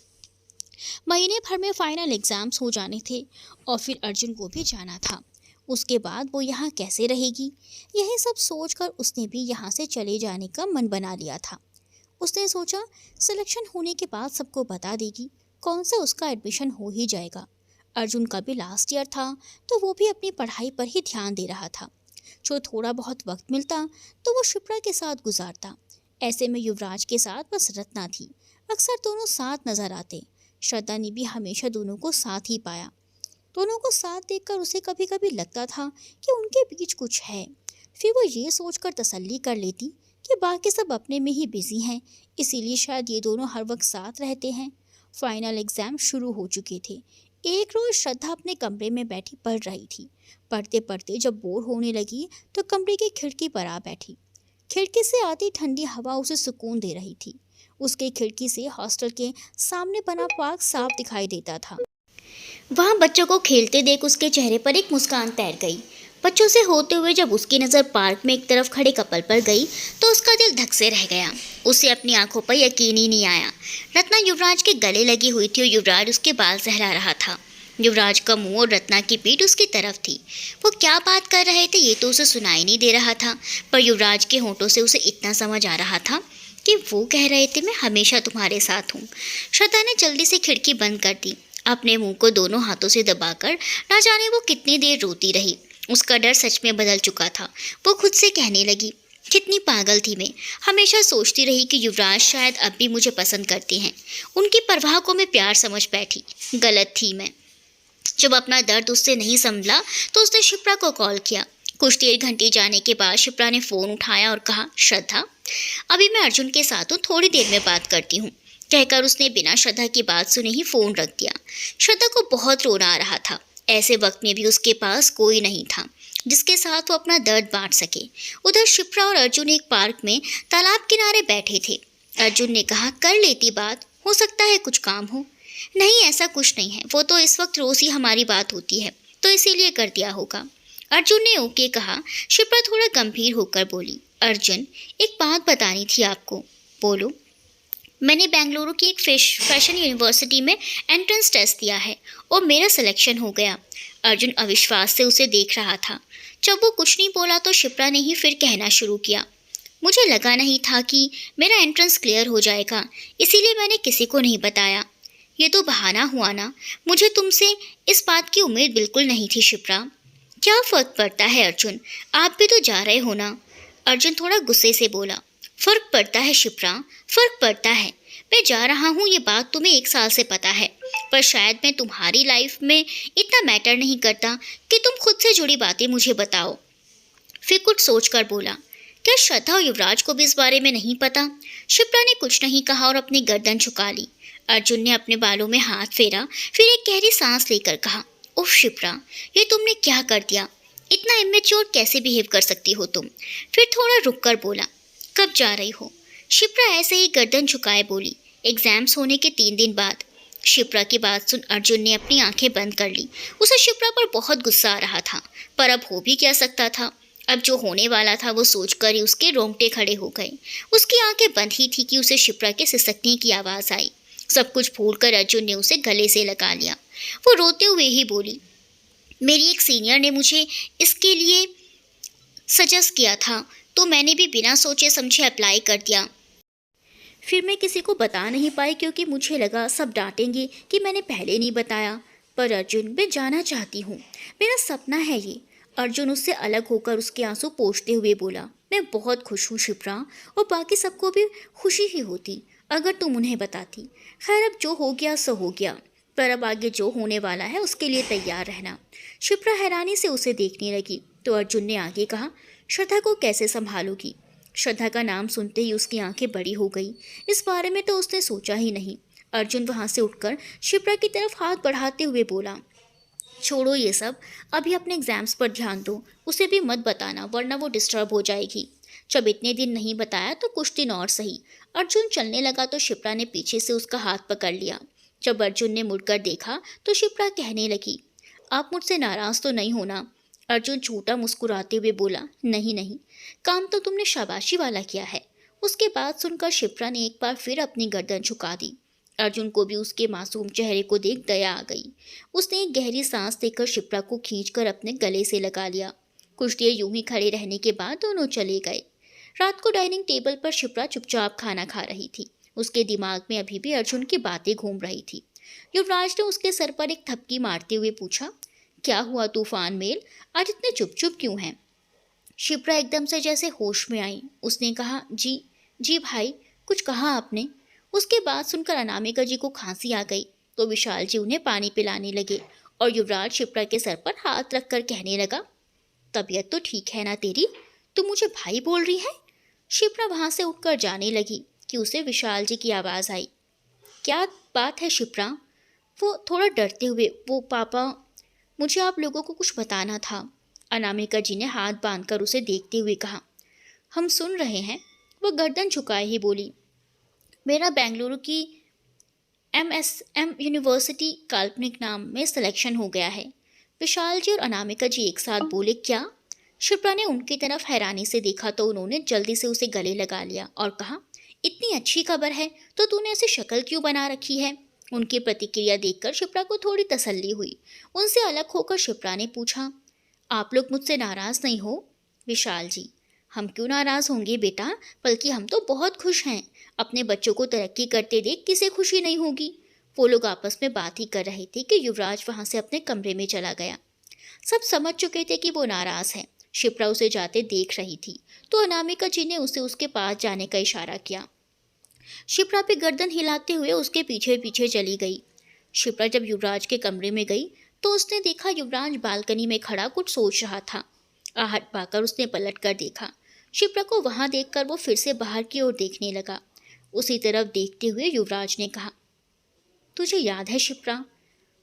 B: महीने भर में फाइनल एग्ज़ाम्स हो जाने थे और फिर अर्जुन को भी जाना था। उसके बाद वो यहाँ कैसे रहेगी, यही सब सोचकर उसने भी यहाँ से चले जाने का मन बना लिया था। उसने सोचा सिलेक्शन होने के बाद सबको बता देगी, कौन सा उसका एडमिशन हो ही जाएगा। अर्जुन का भी लास्ट ईयर था, तो वो भी अपनी पढ़ाई पर ही ध्यान दे रहा था। जो थोड़ा बहुत वक्त मिलता तो वो शिप्रा के साथ गुजारता। ऐसे में युवराज के साथ बस रत्ना थी। अक्सर दोनों साथ नजर आते। श्रद्धा ने भी हमेशा दोनों को साथ ही पाया। दोनों को साथ देखकर उसे कभी कभी लगता था कि उनके बीच कुछ है। फिर वो ये सोचकर तसल्ली कर लेती कि बाकी सब अपने में ही बिजी हैं, इसीलिए शायद ये दोनों हर वक्त साथ रहते हैं। फाइनल एग्ज़ाम शुरू हो चुके थे। एक रोज़ श्रद्धा अपने कमरे में बैठी पढ़ रही थी। पढ़ते पढ़ते जब बोर होने लगी तो कमरे की खिड़की पर आ बैठी। खिड़की से आती ठंडी हवा उसे सुकून दे रही थी। उसके खिड़की से हॉस्टल के सामने बना पार्क साफ दिखाई देता था। वहाँ बच्चों को खेलते देख उसके चेहरे पर एक मुस्कान तैर गई। बच्चों से होते हुए जब उसकी नज़र पार्क में एक तरफ खड़े कपल पर गई तो उसका दिल धक से रह गया। उसे अपनी आंखों पर यकीन ही नहीं आया। रत्ना युवराज के गले लगी हुई थी और युवराज उसके बाल सहला रहा था। युवराज का मुंह और रत्ना की पीठ उसकी तरफ थी। वो क्या बात कर रहे थे ये तो उसे सुनाई नहीं दे रहा था, पर युवराज के होंठों से उसे इतना समझ आ रहा था कि वो कह रहे थे, मैं हमेशा तुम्हारे साथ हूँ। श्रद्धा ने जल्दी से खिड़की बंद कर दी। अपने मुंह को दोनों हाथों से दबाकर ना जाने वो कितनी देर रोती रही। उसका डर सच में बदल चुका था। वो खुद से कहने लगी, कितनी पागल थी मैं। हमेशा सोचती रही कि युवराज शायद अब भी मुझे पसंद करते हैं। उनकी परवाह को मैं प्यार समझ बैठी। गलत थी मैं। जब अपना दर्द उससे नहीं संभला तो उसने शिप्रा को कॉल किया। कुछ देर घंटे जाने के बाद शिप्रा ने फ़ोन उठाया और कहा, श्रद्धा, अभी मैं अर्जुन के साथ हूँ, थोड़ी देर में बात करती हूँ। कहकर उसने बिना श्रद्धा की बात सुने ही फ़ोन रख दिया। श्रद्धा को बहुत रोना आ रहा था। ऐसे वक्त में भी उसके पास कोई नहीं था जिसके साथ वो अपना दर्द बांट सके। उधर शिप्रा और अर्जुन एक पार्क में तालाब किनारे बैठे थे। अर्जुन ने कहा, कर लेती बात, हो सकता है कुछ काम हो। नहीं, ऐसा कुछ नहीं है, वो तो इस वक्त रोज़ ही हमारी बात होती है, तो इसीलिए कर दिया होगा। अर्जुन ने ओके कहा। शिप्रा थोड़ा गंभीर होकर बोली, अर्जुन, एक बात बतानी थी आपको। बोलो। मैंने बेंगलुरु की एक फैशन यूनिवर्सिटी में एंट्रेंस टेस्ट दिया है और मेरा सिलेक्शन हो गया। अर्जुन अविश्वास से उसे देख रहा था। जब वो कुछ नहीं बोला तो शिप्रा ने ही फिर कहना शुरू किया, मुझे लगा नहीं था कि मेरा एंट्रेंस क्लियर हो जाएगा, इसीलिए मैंने किसी को नहीं बताया। ये तो बहाना हुआ ना, मुझे तुमसे इस बात की उम्मीद बिल्कुल नहीं थी शिप्रा। क्या फ़र्क पड़ता है अर्जुन, आप भी तो जा रहे हो ना। अर्जुन थोड़ा गुस्से से बोला। फ़र्क पड़ता है शिप्रा, फ़र्क पड़ता है। मैं जा रहा हूँ ये बात तुम्हें 1 साल से पता है, पर शायद मैं तुम्हारी लाइफ में इतना मैटर नहीं करता कि तुम खुद से जुड़ी बातें मुझे बताओ। फिर कुछ सोचकर बोला, क्या श्रद्धा और युवराज को भी इस बारे में नहीं पता? शिप्रा ने कुछ नहीं कहा और अपनी गर्दन झुका ली। अर्जुन ने अपने बालों में हाथ फेरा, फिर एक गहरी सांस लेकर कहा, उफ शिप्रा, ये तुमने क्या कर दिया? इतना इमेच्योर कैसे बिहेव कर सकती हो तुम? फिर थोड़ा रुक कर बोला, कब जा रही हो? शिप्रा ऐसे ही गर्दन झुकाए बोली, एग्जाम्स होने के 3 दिन बाद। शिप्रा की बात सुन अर्जुन ने अपनी आंखें बंद कर ली। उसे शिप्रा पर बहुत गुस्सा आ रहा था, पर अब हो भी क्या सकता था। अब जो होने वाला था वो सोचकर ही उसके रोंगटे खड़े हो गए। उसकी आंखें बंद ही थी कि उसे शिप्रा के सिसकने की आवाज़ आई। सब कुछ भूलकर अर्जुन ने उसे गले से लगा लिया। वो रोते हुए ही बोली, मेरी एक सीनियर ने मुझे इसके लिए सजेस्ट किया था, तो मैंने भी बिना सोचे समझे अप्लाई कर दिया। फिर मैं किसी को बता नहीं पाई क्योंकि मुझे लगा सब डांटेंगे कि मैंने पहले नहीं बताया। पर अर्जुन, मैं जाना चाहती हूँ, मेरा सपना है ये। अर्जुन उससे अलग होकर उसके आंसू पोंछते हुए बोला, मैं बहुत खुश हूँ शिप्रा, और बाकी सबको भी खुशी ही होती अगर तुम उन्हें बताती। खैर अब जो हो गया सो हो गया, पर अब आगे जो होने वाला है उसके लिए तैयार रहना। शिप्रा हैरानी से उसे देखने लगी तो अर्जुन ने आगे कहा, श्रद्धा को कैसे संभालोगी? श्रद्धा का नाम सुनते ही उसकी आंखें बड़ी हो गई। इस बारे में तो उसने सोचा ही नहीं। अर्जुन वहाँ से उठकर शिप्रा की तरफ हाथ बढ़ाते हुए बोला, छोड़ो ये सब, अभी अपने एग्जाम्स पर ध्यान दो, उसे भी मत बताना वरना वो डिस्टर्ब हो जाएगी। जब इतने दिन नहीं बताया तो कुछ दिन और सही। अर्जुन चलने लगा तो शिप्रा ने पीछे से उसका हाथ पकड़ लिया। जब अर्जुन ने मुड़कर देखा तो शिप्रा कहने लगी, आप मुझसे नाराज़ तो नहीं होना? अर्जुन झूठा मुस्कुराते हुए बोला, नहीं नहीं, काम तो तुमने शाबाशी वाला किया है। उसके बाद सुनकर शिप्रा ने एक बार फिर अपनी गर्दन झुका दी। अर्जुन को भी उसके मासूम चेहरे को देख दया आ गई। उसने एक गहरी सांस देकर शिप्रा को खींचकर अपने गले से लगा लिया। कुछ देर यूं ही खड़े रहने के बाद दोनों चले गए। रात को डाइनिंग टेबल पर शिप्रा चुपचाप खाना खा रही थी। उसके दिमाग में अभी भी अर्जुन की बातें घूम रही थी। युवराज ने उसके सर पर एक थपकी मारते हुए पूछा, क्या हुआ तूफान मेल, आज इतने चुप चुप क्यों हैं? शिप्रा एकदम से जैसे होश में आई। उसने कहा, जी भाई, कुछ कहा आपने? उसके बाद सुनकर अनामिका जी को खांसी आ गई तो विशाल जी उन्हें पानी पिलाने लगे और युवराज शिप्रा के सर पर हाथ रखकर कहने लगा, तबीयत तो ठीक है ना तेरी? तू मुझे भाई बोल रही है? शिप्रा वहाँ से उठकर जाने लगी कि उसे विशाल जी की आवाज़ आई, क्या बात है शिप्रा? वो थोड़ा डरते हुए, वो पापा, मुझे आप लोगों को कुछ बताना था। अनामिका जी ने हाथ बांधकर उसे देखते हुए कहा, हम सुन रहे हैं। वो गर्दन झुकाए ही बोली, मेरा बेंगलुरु की MSM यूनिवर्सिटी काल्पनिक नाम में सिलेक्शन हो गया है। विशाल जी और अनामिका जी एक साथ बोले, क्या? शिप्रा ने उनकी तरफ हैरानी से देखा तो उन्होंने जल्दी से उसे गले लगा लिया और कहा, इतनी अच्छी खबर है तो तूने ऐसी शक्ल क्यों बना रखी है? उनकी प्रतिक्रिया देखकर शिप्रा को थोड़ी तसल्ली हुई। उनसे अलग होकर शिप्रा ने पूछा, आप लोग मुझसे नाराज़ नहीं हो? विशाल जी, हम क्यों नाराज़ होंगे बेटा, बल्कि हम तो बहुत खुश हैं। अपने बच्चों को तरक्की करते देख किसे खुशी नहीं होगी। वो लोग आपस में बात ही कर रहे थे कि युवराज वहाँ से अपने कमरे में चला गया। सब समझ चुके थे कि वो नाराज़ है। शिप्रा उसे जाते देख रही थी तो अनामिका जी ने उसे उसके पास जाने का इशारा किया। शिप्रा पे गर्दन हिलाते हुए उसके पीछे पीछे चली गई। शिप्रा जब युवराज के कमरे में गई तो उसने देखा युवराज बालकनी में खड़ा कुछ सोच रहा था। आहट पाकर उसने पलट कर देखा। शिप्रा को वहां देखकर वो फिर से बाहर की ओर देखने लगा। उसी तरफ देखते हुए युवराज ने कहा, तुझे याद है शिप्रा,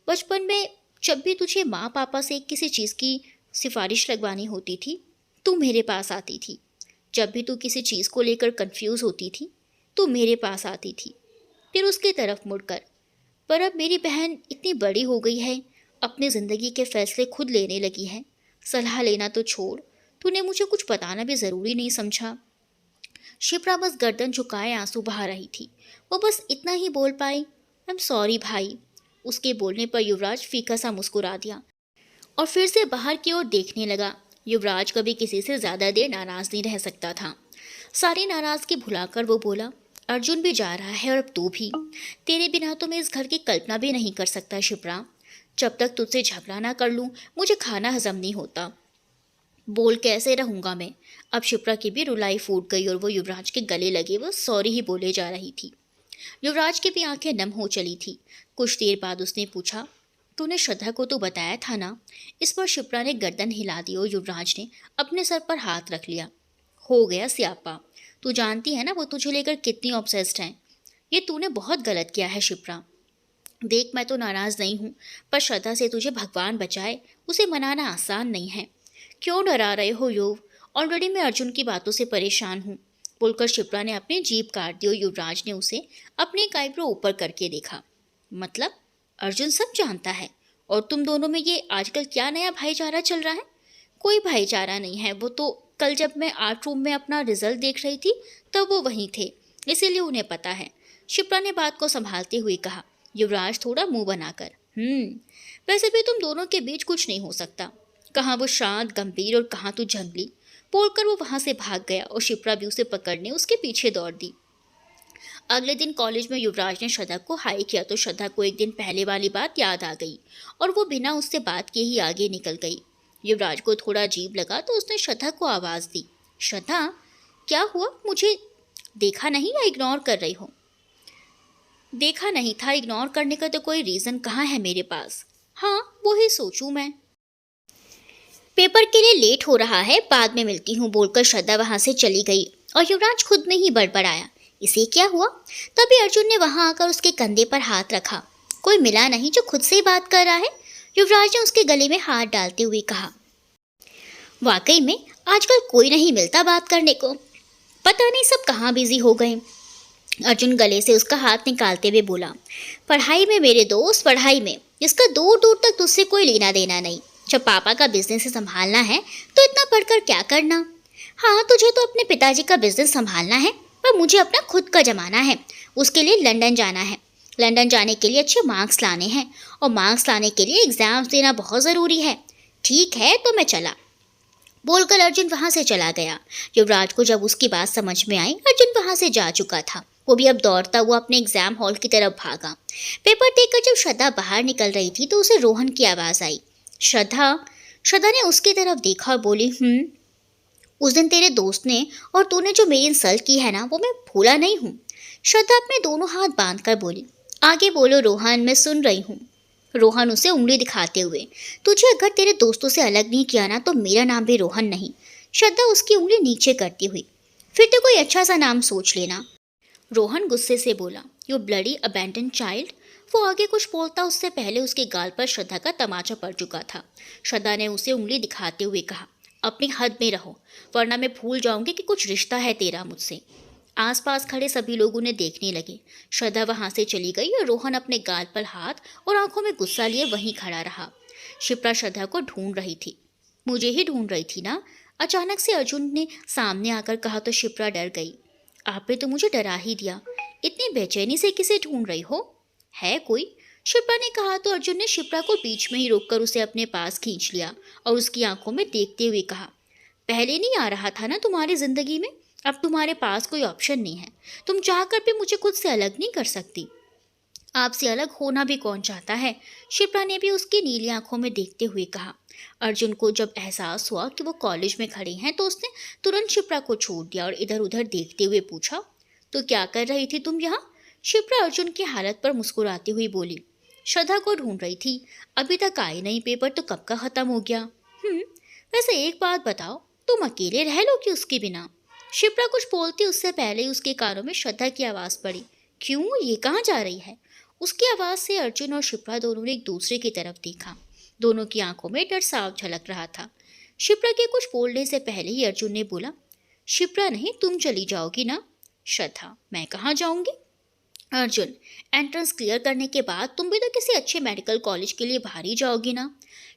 B: बचपन में जब भी तुझे माँ पापा से किसी चीज़ की सिफारिश लगवानी होती थी तू मेरे पास आती थी। जब भी तू किसी चीज़ को लेकर कंफ्यूज होती थी तो मेरे पास आती थी। फिर उसकी तरफ मुड़कर, पर अब मेरी बहन इतनी बड़ी हो गई है, अपनी ज़िंदगी के फैसले खुद लेने लगी है। सलाह लेना तो छोड़, तूने मुझे कुछ बताना भी ज़रूरी नहीं समझा। शिप्रा बस गर्दन झुकाए आंसू बहा रही थी। वो बस इतना ही बोल पाई, आई एम सॉरी भाई। उसके बोलने पर युवराज फीका सा मुस्कुरा दिया और फिर से बाहर की ओर देखने लगा। युवराज कभी किसी से ज्यादा देर नाराज नहीं रह सकता था। सारी नाराजगी भुलाकर वो बोला, अर्जुन भी जा रहा है और अब तू भी। तेरे बिना तो मैं इस घर की कल्पना भी नहीं कर सकता शिप्रा। जब तक तुझसे झगड़ा ना कर लूं मुझे खाना हजम नहीं होता। बोल कैसे रहूंगा मैं। अब शिप्रा की भी रुलाई फूट गई और वो युवराज के गले लगे वो सॉरी ही बोले जा रही थी। युवराज की भी आंखें नम हो चली थी। कुछ देर बाद उसने पूछा, तूने श्रद्धा को तो बताया था ना। इस पर शिप्रा ने गर्दन हिला दी और युवराज ने अपने सर पर हाथ रख लिया। हो गया स्यापा। तू जानती है ना वो तुझे लेकर कितनी ऑब्सेस्ड है। ये तूने बहुत गलत किया है शिप्रा। देख मैं तो नाराज नहीं हूँ, पर श्रद्धा से तुझे भगवान बचाए उसे मनाना आसान नहीं है। क्यों डरा रहे हो युव। ऑलरेडी मैं अर्जुन की बातों से परेशान हूँ। बोलकर शिप्रा ने अपनी जीभ काट दी और युवराज ने उसे अपने एक आईब्रो ऊपर करके देखा। मतलब अर्जुन सब जानता है और तुम दोनों में ये आजकल क्या नया भाईचारा चल रहा है। कोई भाईचारा नहीं है। वो तो कल जब मैं आर्ट रूम में अपना रिजल्ट देख रही थी तब वो वहीं थे, इसीलिए उन्हें पता है। शिप्रा ने बात को संभालते हुए कहा। युवराज थोड़ा मुंह बनाकर, वैसे भी तुम दोनों के बीच कुछ नहीं हो सकता। कहाँ वो शांत गंभीर और कहाँ तू जंगली। बोलकर वो वहां से भाग गया और शिप्रा भी उसे पकड़ने उसके पीछे दौड़ दी। अगले दिन कॉलेज में युवराज ने श्रद्धा को हाई किया तो श्रद्धा को एक दिन पहले वाली बात याद आ गई और वो बिना उससे बात किए ही आगे निकल गई। युवराज को थोड़ा अजीब लगा तो उसने श्रद्धा को आवाज़ दी, श्रद्धा क्या हुआ, मुझे देखा नहीं या इग्नोर कर रही हो। देखा नहीं था, इग्नोर करने का तो कोई रीज़न कहाँ है मेरे पास। हाँ वो ही सोचूं मैं। पेपर के लिए लेट हो रहा है, बाद में मिलती हूँ। बोलकर श्रद्धा वहां से चली गई और युवराज खुद में ही बड़बड़ाया, इसे क्या हुआ। तभी अर्जुन ने वहां आकर उसके कंधे पर हाथ रखा। कोई मिला नहीं जो खुद से ही बात कर रहा है। युवराज ने उसके गले में हाथ डालते हुए कहा, वाकई में आजकल कोई नहीं मिलता बात करने को। पता नहीं सब कहाँ बिजी हो गए। अर्जुन गले से उसका हाथ निकालते हुए बोला, पढ़ाई में मेरे दोस्त, पढ़ाई में। इसका दूर दूर तक तुझसे कोई लेना देना नहीं। जब पापा का बिजनेस संभालना है तो इतना पढ़कर क्या करना। हाँ तुझे तो अपने पिताजी का बिजनेस संभालना है, पर मुझे अपना खुद का जमाना है। उसके लिए लंदन जाना है। लंदन जाने के लिए अच्छे मार्क्स लाने हैं और मार्क्स लाने के लिए एग्जाम्स देना बहुत ज़रूरी है। ठीक है तो मैं चला। बोलकर अर्जुन वहाँ से चला गया। युवराज को जब उसकी बात समझ में आई, अर्जुन वहाँ से जा चुका था। वो भी अब दौड़ता हुआ अपने एग्जाम हॉल की तरफ भागा। पेपर देखकर जब श्रद्धा बाहर निकल रही थी तो उसे रोहन की आवाज़ आई, श्रद्धा। श्रद्धा ने उसकी तरफ देखा और बोली, उस दिन तेरे दोस्त ने और तूने जो मेरी इंसल्ट की है ना, वो मैं भूला नहीं हूँ। श्रद्धा अपने दोनों हाथ बांधकर बोली, आगे बोलो रोहन, मैं सुन रही हूँ। रोहन उसे उंगली दिखाते हुए, तुझे अगर तेरे दोस्तों से अलग नहीं किया ना तो मेरा नाम भी रोहन नहीं। श्रद्धा उसकी उंगली नीचे करती हुई, फिर तो कोई अच्छा सा नाम सोच लेना। रोहन गुस्से से बोला, यू ब्लडी अबैंडन चाइल्ड। वो आगे कुछ बोलता उससे पहले उसके गाल पर श्रद्धा का तमाचा पड़ चुका था। श्रद्धा ने उसे उंगली दिखाते हुए कहा, अपनी हद में रहो वरना मैं भूल जाऊंगी कि कुछ रिश्ता है तेरा मुझसे। आसपास खड़े सभी लोग उन्हें देखने लगे। श्रद्धा वहां से चली गई और रोहन अपने गाल पर हाथ और आंखों में गुस्सा लिए वहीं खड़ा रहा। शिप्रा श्रद्धा को ढूंढ रही थी। मुझे ही ढूंढ रही थी ना, अचानक से अर्जुन ने सामने आकर कहा तो शिप्रा डर गई। आपने तो मुझे डरा ही दिया। इतनी बेचैनी से किसे ढूंढ रही हो, है कोई। शिप्रा ने कहा तो अर्जुन ने शिप्रा को बीच में ही रोककर उसे अपने पास खींच लिया और उसकी आंखों में देखते हुए कहा, पहले नहीं आ रहा था ना तुम्हारी जिंदगी में, अब तुम्हारे पास कोई ऑप्शन नहीं है। तुम चाहकर भी मुझे खुद से अलग नहीं कर सकती। आपसे अलग होना भी कौन चाहता है। शिप्रा ने भी उसकी नीली आंखों में देखते हुए कहा। अर्जुन को जब एहसास हुआ कि वो कॉलेज में खड़े हैं तो उसने तुरंत शिप्रा को छोड़ दिया और इधर उधर देखते हुए पूछा, तो क्या कर रही थी तुम यहाँ। शिप्रा अर्जुन की हालत पर मुस्कुराती हुई बोली, श्रद्धा को ढूंढ रही थी, अभी तक आई नहीं, पेपर तो कब का खत्म हो गया। वैसे एक बात बताओ, तुम अकेले रह लोगी उसके बिना। शिप्रा कुछ बोलती उससे पहले ही उसके कानों में श्रद्धा की आवाज़ पड़ी, क्यों, ये कहाँ जा रही है। उसकी आवाज़ से अर्जुन और शिप्रा दोनों ने एक दूसरे की तरफ देखा। दोनों की आंखों में डर साफ झलक रहा था। शिप्रा के कुछ बोलने से पहले ही अर्जुन ने बोला, शिप्रा नहीं, तुम चली जाओगी ना। श्रद्धा, मैं कहाँ जाऊंगी। अर्जुन, एंट्रेंस क्लियर करने के बाद तुम भी तो किसी अच्छे मेडिकल कॉलेज के लिए बाहर ही जाओगी ना।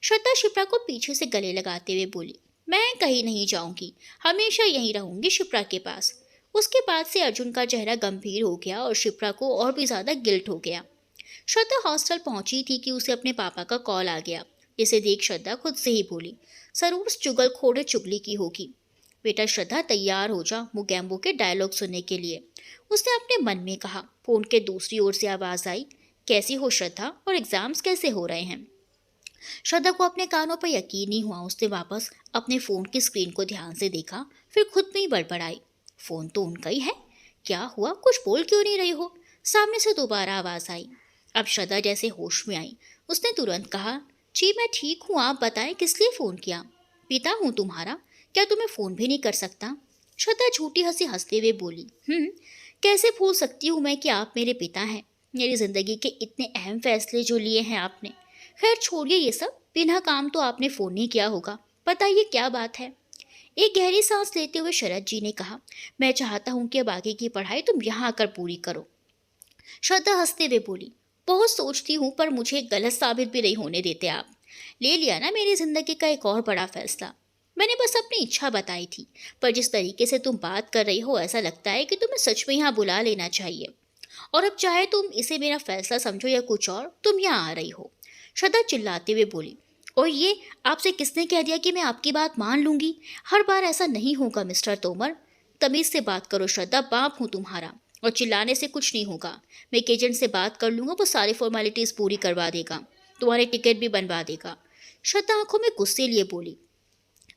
B: श्रद्धा शिप्रा को पीछे से गले लगाते हुए बोली, मैं कहीं नहीं जाऊंगी, हमेशा यहीं रहूंगी शिप्रा के पास। उसके बाद से अर्जुन का चेहरा गंभीर हो गया और शिप्रा को और भी ज्यादा गिल्ट हो गया। श्रद्धा हॉस्टल पहुंची थी कि उसे अपने पापा का कॉल आ गया। इसे देख श्रद्धा खुद से ही बोली, जरूर चुगलखोर ने चुगली की होगी। बेटा श्रद्धा, तैयार हो जा मुगैम्बो के डायलॉग सुनने के लिए, उसने अपने मन में कहा। फोन के दूसरी ओर से आवाज आई, कैसी हो श्रद्धा, और एग्जाम्स कैसे हो रहे हैं? श्रद्धा को अपने कानों पर यकीन नहीं हुआ। उसने वापस अपने फोन की स्क्रीन को ध्यान से देखा, फिर खुद में ही बड़बड़ाई, फोन तो उनका ही है, क्या हुआ, कुछ बोल क्यों नहीं रही हो? सामने से दोबारा आवाज आई। अब श्रद्धा जैसे होश में आई। उसने तुरंत कहा, जी मैं ठीक हूँ, आप बताएं किस लिए फ़ोन किया? पिता हूँ तुम्हारा, क्या तुम्हें फ़ोन भी नहीं कर सकता? श्रद्धा झूठी हंसी हंसते हुए बोली, कैसे भूल सकती हूँ मैं कि आप मेरे पिता हैं। मेरी ज़िंदगी के इतने अहम फैसले जो लिए हैं आपने। खैर छोड़िए ये सब, बिना काम तो आपने फ़ोन नहीं किया होगा, बताइए क्या बात है? एक गहरी सांस लेते हुए शरद जी ने कहा, मैं चाहता हूँ कि अब आगे की पढ़ाई तुम यहाँ आकर पूरी करो। श्रद्धा हंसते हुए बोली, बहुत सोचती हूँ पर मुझे गलत साबित भी नहीं होने देते आप। ले लिया ना मेरी जिंदगी का एक और बड़ा फैसला। मैंने बस अपनी इच्छा बताई थी, पर जिस तरीके से तुम बात कर रही हो ऐसा लगता है कि तुम्हें सच में यहाँ बुला लेना चाहिए। और अब चाहे तुम इसे मेरा फैसला समझो या कुछ और, तुम यहाँ आ रही हो। श्रद्धा चिल्लाते हुए बोली, और ये आपसे किसने कह दिया कि मैं आपकी बात मान लूंगी? हर बार ऐसा नहीं होगा मिस्टर तोमर, तमीज से बात करो श्रद्धा, बाप हूँ तुम्हारा, और चिल्लाने से कुछ नहीं होगा। मैं एक एजेंट से बात कर लूँगा, वो सारी फॉर्मेलिटीज़ पूरी करवा देगा, तुम्हारे टिकट भी बनवा देगा। श्रद्धा आंखों में गुस्से लिए बोली,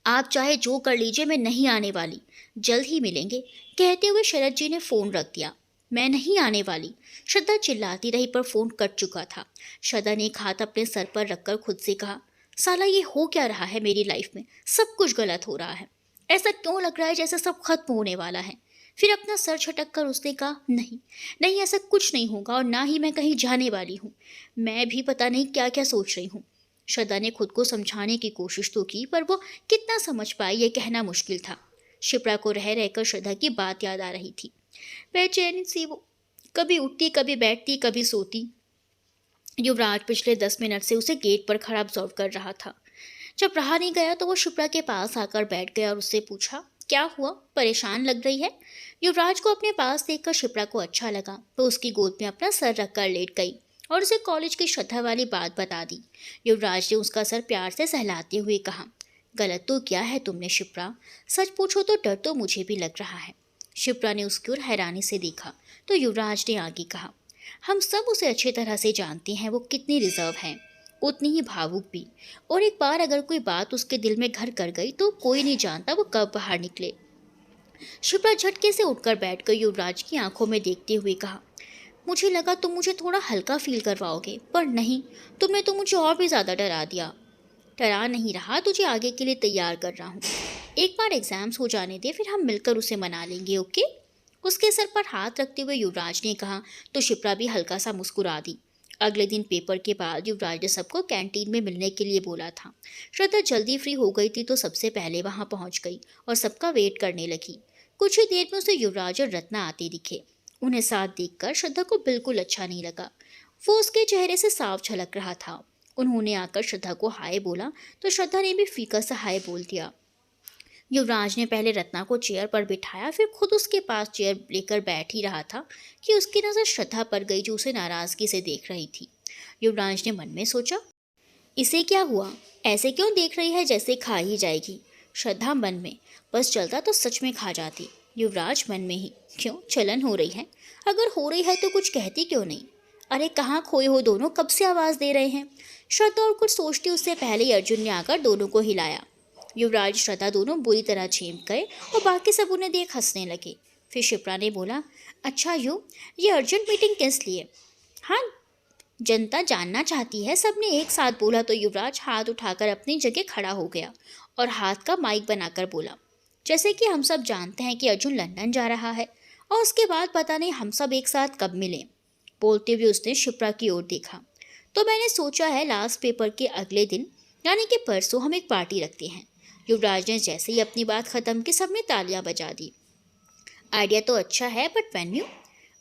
B: आप चाहे जो कर लीजिए, मैं नहीं आने वाली, जल्द ही मिलेंगे। कहते हुए शरद जी ने फ़ोन रख दिया। मैं नहीं आने वाली, श्रद्धा चिल्लाती रही पर फ़ोन कट चुका था। श्रद्धा ने एक हाथ अपने सर पर रखकर खुद से कहा, साला ये हो क्या रहा है मेरी लाइफ में? सब कुछ गलत हो रहा है। ऐसा क्यों लग रहा है जैसे सब खत्म होने वाला है? फिर अपना सर झटक कर उसने कहा, नहीं नहीं, ऐसा कुछ नहीं होगा, और ना ही मैं कहीं जाने वाली हूँ। मैं भी पता नहीं क्या क्या सोच रही हूँ। श्रद्धा ने खुद को समझाने की कोशिश तो की, पर वो कितना समझ पाई ये कहना मुश्किल था। शिप्रा को रह रहकर श्रद्धा की बात याद आ रही थी। बेचैनी सी वो कभी उठती, कभी बैठती, कभी सोती। युवराज पिछले 10 मिनट से उसे गेट पर खड़ा ऑब्जर्व कर रहा था। जब रहा नहीं गया तो वो शिप्रा के पास आकर बैठ गया और उससे पूछा, क्या हुआ, परेशान लग रही है? युवराज को अपने पास देखकर शिप्रा को अच्छा लगा, तो उसकी गोद में अपना सर रखकर लेट गई और उसे कॉलेज की श्रद्धा वाली बात बता दी। युवराज ने उसका सर प्यार से सहलाते हुए कहा, गलत तो क्या है तुमने शिप्रा? सच पूछो तो डर तो मुझे भी लग रहा है। शिप्रा ने उसकी ओर हैरानी से देखा तो युवराज ने आगे कहा, हम सब उसे अच्छी तरह से जानते हैं, वो कितनी रिजर्व है, उतनी ही भावुक भी। और एक बार अगर कोई बात उसके दिल में घर कर गई तो कोई नहीं जानता वो कब बाहर निकले। शिप्रा झटके से उठकर बैठ गई। युवराज की आंखों में देखते हुए कहा, मुझे लगा तुम मुझे थोड़ा हल्का फील करवाओगे, पर नहीं, तुमने तो मुझे और भी ज़्यादा डरा दिया। डरा नहीं रहा, तुझे आगे के लिए तैयार कर रहा हूँ। एक बार एग्जाम्स हो जाने दे, फिर हम मिलकर उसे मना लेंगे, ओके? उसके सर पर हाथ रखते हुए युवराज ने कहा तो शिप्रा भी हल्का सा मुस्कुरा दी। अगले दिन पेपर के बाद युवराज ने सबको कैंटीन में मिलने के लिए बोला था। श्रद्धा जल्दी फ्री हो गई थी तो सबसे पहले वहां पहुंच गई और सबका वेट करने लगी। कुछ ही देर में उसे युवराज और रत्ना आते दिखे। उन्हें साथ देखकर श्रद्धा को बिल्कुल अच्छा नहीं लगा। वो उसके चेहरे से साफ झलक रहा था। उन्होंने आकर श्रद्धा को हाय बोला तो श्रद्धा ने भी फीका सा हाय बोल दिया। युवराज ने पहले रत्ना को चेयर पर बिठाया, फिर खुद उसके पास चेयर लेकर बैठ ही रहा था कि उसकी नज़र श्रद्धा पर गई जो उसे नाराज़गी से देख रही थी। युवराज ने मन में सोचा, इसे क्या हुआ, ऐसे क्यों देख रही है जैसे खा ही जाएगी? श्रद्धा मन में, बस चलता तो सच में खा जाती। युवराज मन में ही, क्यों चलन हो रही है? अगर हो रही है तो कुछ कहती क्यों नहीं? अरे कहाँ खोए हो दोनों, कब से आवाज़ दे रहे हैं? श्रद्धा और कुछ सोचती उससे पहले ही अर्जुन ने आकर दोनों को हिलाया। युवराज श्रद्धा दोनों बुरी तरह चेंप गए और बाकी सब उन्हें देख हंसने लगे। फिर शिप्रा ने बोला, अच्छा ये अर्जेंट मीटिंग किस लिए? हाँ, जनता जानना चाहती है, सबने एक साथ बोला तो युवराज हाथ उठाकर अपनी जगह खड़ा हो गया और हाथ का माइक बनाकर बोला, जैसे कि हम सब जानते हैं कि अर्जुन लंदन जा रहा है और उसके बाद पता नहीं हम सब एक साथ कब मिले। बोलते हुए उसने शिप्रा की ओर देखा, तो मैंने सोचा है लास्ट पेपर के अगले दिन यानी कि परसों हम एक पार्टी रखते हैं। युवराज ने जैसे ही अपनी बात खत्म की सबने तालियां बजा दी। आइडिया तो अच्छा है, बट वेन्यू?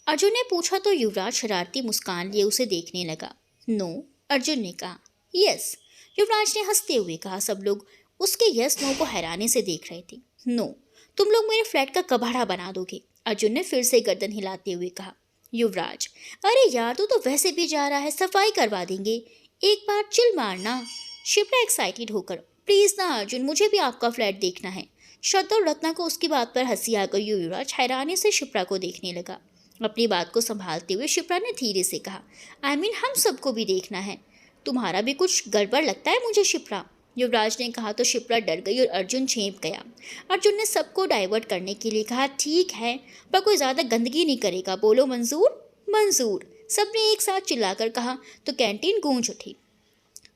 B: अर्जुन ने पूछा तो युवराज शरारती मुस्कान लिए उसे देखने लगा। नो, अर्जुन ने कहा। यस, युवराज ने हंसते हुए कहा। सब लोग उसके यस नो को हैरानी से देख रहे थे। नो, तुम लोग मेरे फ्लैट का कबाड़ा बना दोगे। अर्जुन ने फिर से गर्दन हिलाते हुए कहा। युवराज, अरे यार तू तो वैसे भी जा रहा है, सफाई करवा देंगे, एक बार चिल मारना। शिप्रा एक्साइटेड होकर, प्लीज ना अर्जुन, मुझे भी आपका फ्लैट देखना है। श्रद्धा और रत्ना को उसकी बात पर हंसी आ गई। युवराज हैरानी से शिप्रा को देखने लगा। अपनी बात को संभालते हुए शिप्रा ने धीरे से कहा, हम सबको भी देखना है। तुम्हारा भी कुछ गड़बड़ लगता है मुझे शिप्रा। युवराज ने कहा तो शिप्रा डर गई और अर्जुन झेंप गया। अर्जुन ने सबको डाइवर्ट करने के लिए कहा, ठीक है, पर कोई ज़्यादा गंदगी नहीं करेगा, बोलो मंजूर। मंजूर, सबने एक साथ चिल्लाकर कहा तो कैंटीन गूंज उठी।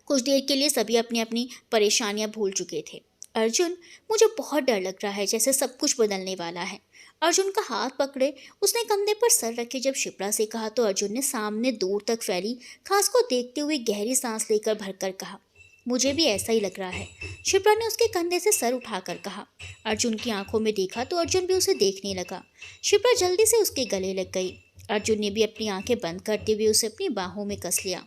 B: कुछ देर के लिए सभी अपनी अपनी परेशानियां भूल चुके थे। अर्जुन, मुझे बहुत डर लग रहा है, जैसे सब कुछ बदलने वाला है। अर्जुन का हाथ पकड़े उसने कंधे पर सर रखे। जब शिप्रा से कहा तो अर्जुन ने सामने दूर तक फैली घास को देखते हुए गहरी सांस लेकर भरकर कहा, मुझे भी ऐसा ही लग रहा है। शिप्रा ने उसके कंधे से सर उठाकर कहा। अर्जुन की आंखों में देखा तो अर्जुन भी उसे देखने लगा। शिप्रा जल्दी से उसके गले लग गई। अर्जुन ने भी अपनी आंखें बंद करते हुए उसे अपनी बाहों में कस लिया।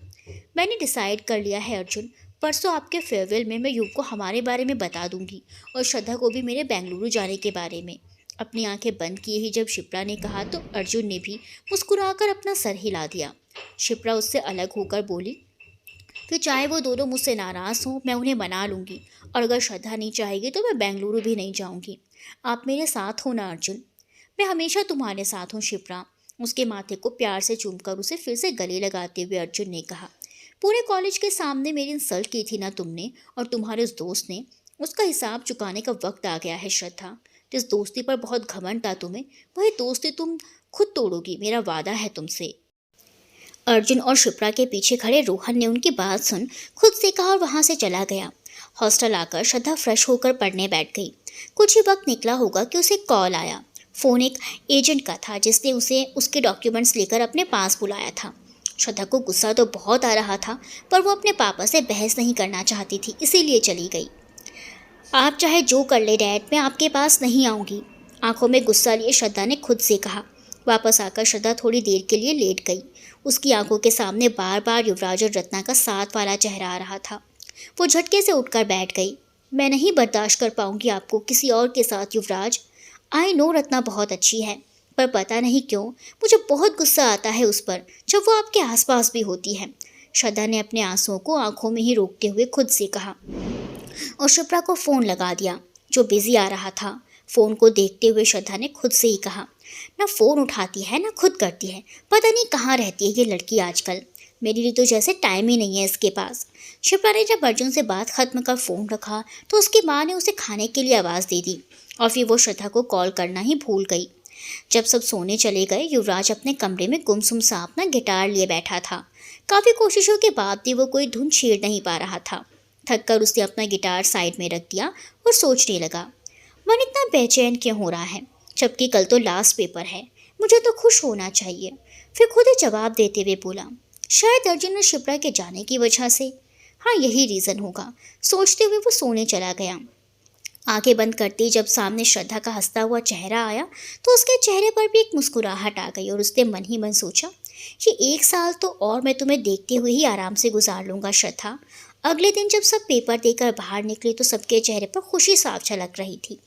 B: मैंने डिसाइड कर लिया है अर्जुन, परसों आपके फेयरवेल में मैं युग को हमारे बारे में बता दूंगी और श्रद्धा को भी मेरे बेंगलुरु जाने के बारे में। अपनी आंखें बंद किए ही जब शिप्रा ने कहा तो अर्जुन ने भी मुस्कुराकर अपना सर हिला दिया। शिप्रा उससे अलग होकर बोली, फिर चाहे वो दोनों मुझसे नाराज़ हों, मैं उन्हें मना लूँगी, और अगर श्रद्धा नहीं चाहेगी तो मैं बेंगलुरु भी नहीं जाऊँगी। आप मेरे साथ हो ना अर्जुन। मैं हमेशा तुम्हारे साथ हूँ शिप्रा। उसके माथे को प्यार से चूमकर उसे फिर से गले लगाते हुए अर्जुन ने कहा, पूरे कॉलेज के सामने मेरी इंसल्ट की थी ना तुमने और तुम्हारे उस दोस्त ने, उसका हिसाब चुकाने का वक्त आ गया है श्रद्धा। जिस दोस्ती पर बहुत घमंड था तुम्हें, वही दोस्ती तुम खुद तोड़ोगी, मेरा वादा है तुमसे। अर्जुन और शिप्रा के पीछे खड़े रोहन ने उनकी बात सुन खुद से कहा और वहां से चला गया। हॉस्टल आकर श्रद्धा फ्रेश होकर पढ़ने बैठ गई। कुछ ही वक्त निकला होगा कि उसे कॉल आया। फ़ोन एक एजेंट का था जिसने उसे उसके डॉक्यूमेंट्स लेकर अपने पास बुलाया था। श्रद्धा को गुस्सा तो बहुत आ रहा था, पर वो अपने पापा से बहस नहीं करना चाहती थी, इसीलिए चली गई। आप चाहे जो कर ले डैड, मैं आपके पास नहीं आऊँगी, आंखों में गुस्सा लिए श्रद्धा ने खुद से कहा। वापस आकर श्रद्धा थोड़ी देर के लिए लेट गई। उसकी आंखों के सामने बार बार युवराज और रत्ना का साथ वाला चेहरा आ रहा था। वो झटके से उठकर बैठ गई। मैं नहीं बर्दाश्त कर पाऊंगी आपको किसी और के साथ युवराज। आई नो रत्ना बहुत अच्छी है, पर पता नहीं क्यों मुझे बहुत गुस्सा आता है उस पर जब वो आपके आसपास भी होती है। श्रद्धा ने अपने आंसुओं को आंखों में ही रोकते हुए खुद से कहा और शिप्रा को फ़ोन लगा दिया जो बिजी आ रहा था। फ़ोन को देखते हुए श्रद्धा ने खुद से ही कहा, ना फ़ोन उठाती है ना खुद करती है, पता नहीं कहाँ रहती है ये लड़की आजकल। मेरे लिए तो जैसे टाइम ही नहीं है इसके पास। शिप्रा ने जब अर्जुन से बात खत्म कर फ़ोन रखा तो उसकी माँ ने उसे खाने के लिए आवाज़ दे दी और फिर वो श्रद्धा को कॉल करना ही भूल गई। जब सब सोने चले गए, युवराज अपने कमरे में गुमसुम सा अपना गिटार लिए बैठा था। काफ़ी कोशिशों के बाद भी वो कोई धुन छेड़ नहीं पा रहा था। थक कर उसने अपना गिटार साइड में रख दिया और सोचने लगा, मन इतना बेचैन क्यों हो रहा है, जबकि कल तो लास्ट पेपर है, मुझे तो खुश होना चाहिए। फिर खुद ही जवाब देते हुए बोला, शायद अर्जुन और शिप्रा के जाने की वजह से, हाँ यही रीज़न होगा। सोचते हुए वो सोने चला गया। आंखें बंद करते ही जब सामने श्रद्धा का हंसता हुआ चेहरा आया तो उसके चेहरे पर भी एक मुस्कुराहट आ गई और उसने मन ही मन सोचा, ये 1 साल तो और मैं तुम्हें देखते हुए ही आराम से गुजार लूँगा श्रद्धा। अगले दिन जब सब पेपर देकर बाहर निकले तो सबके चेहरे पर खुशी साफ झलक रही थी।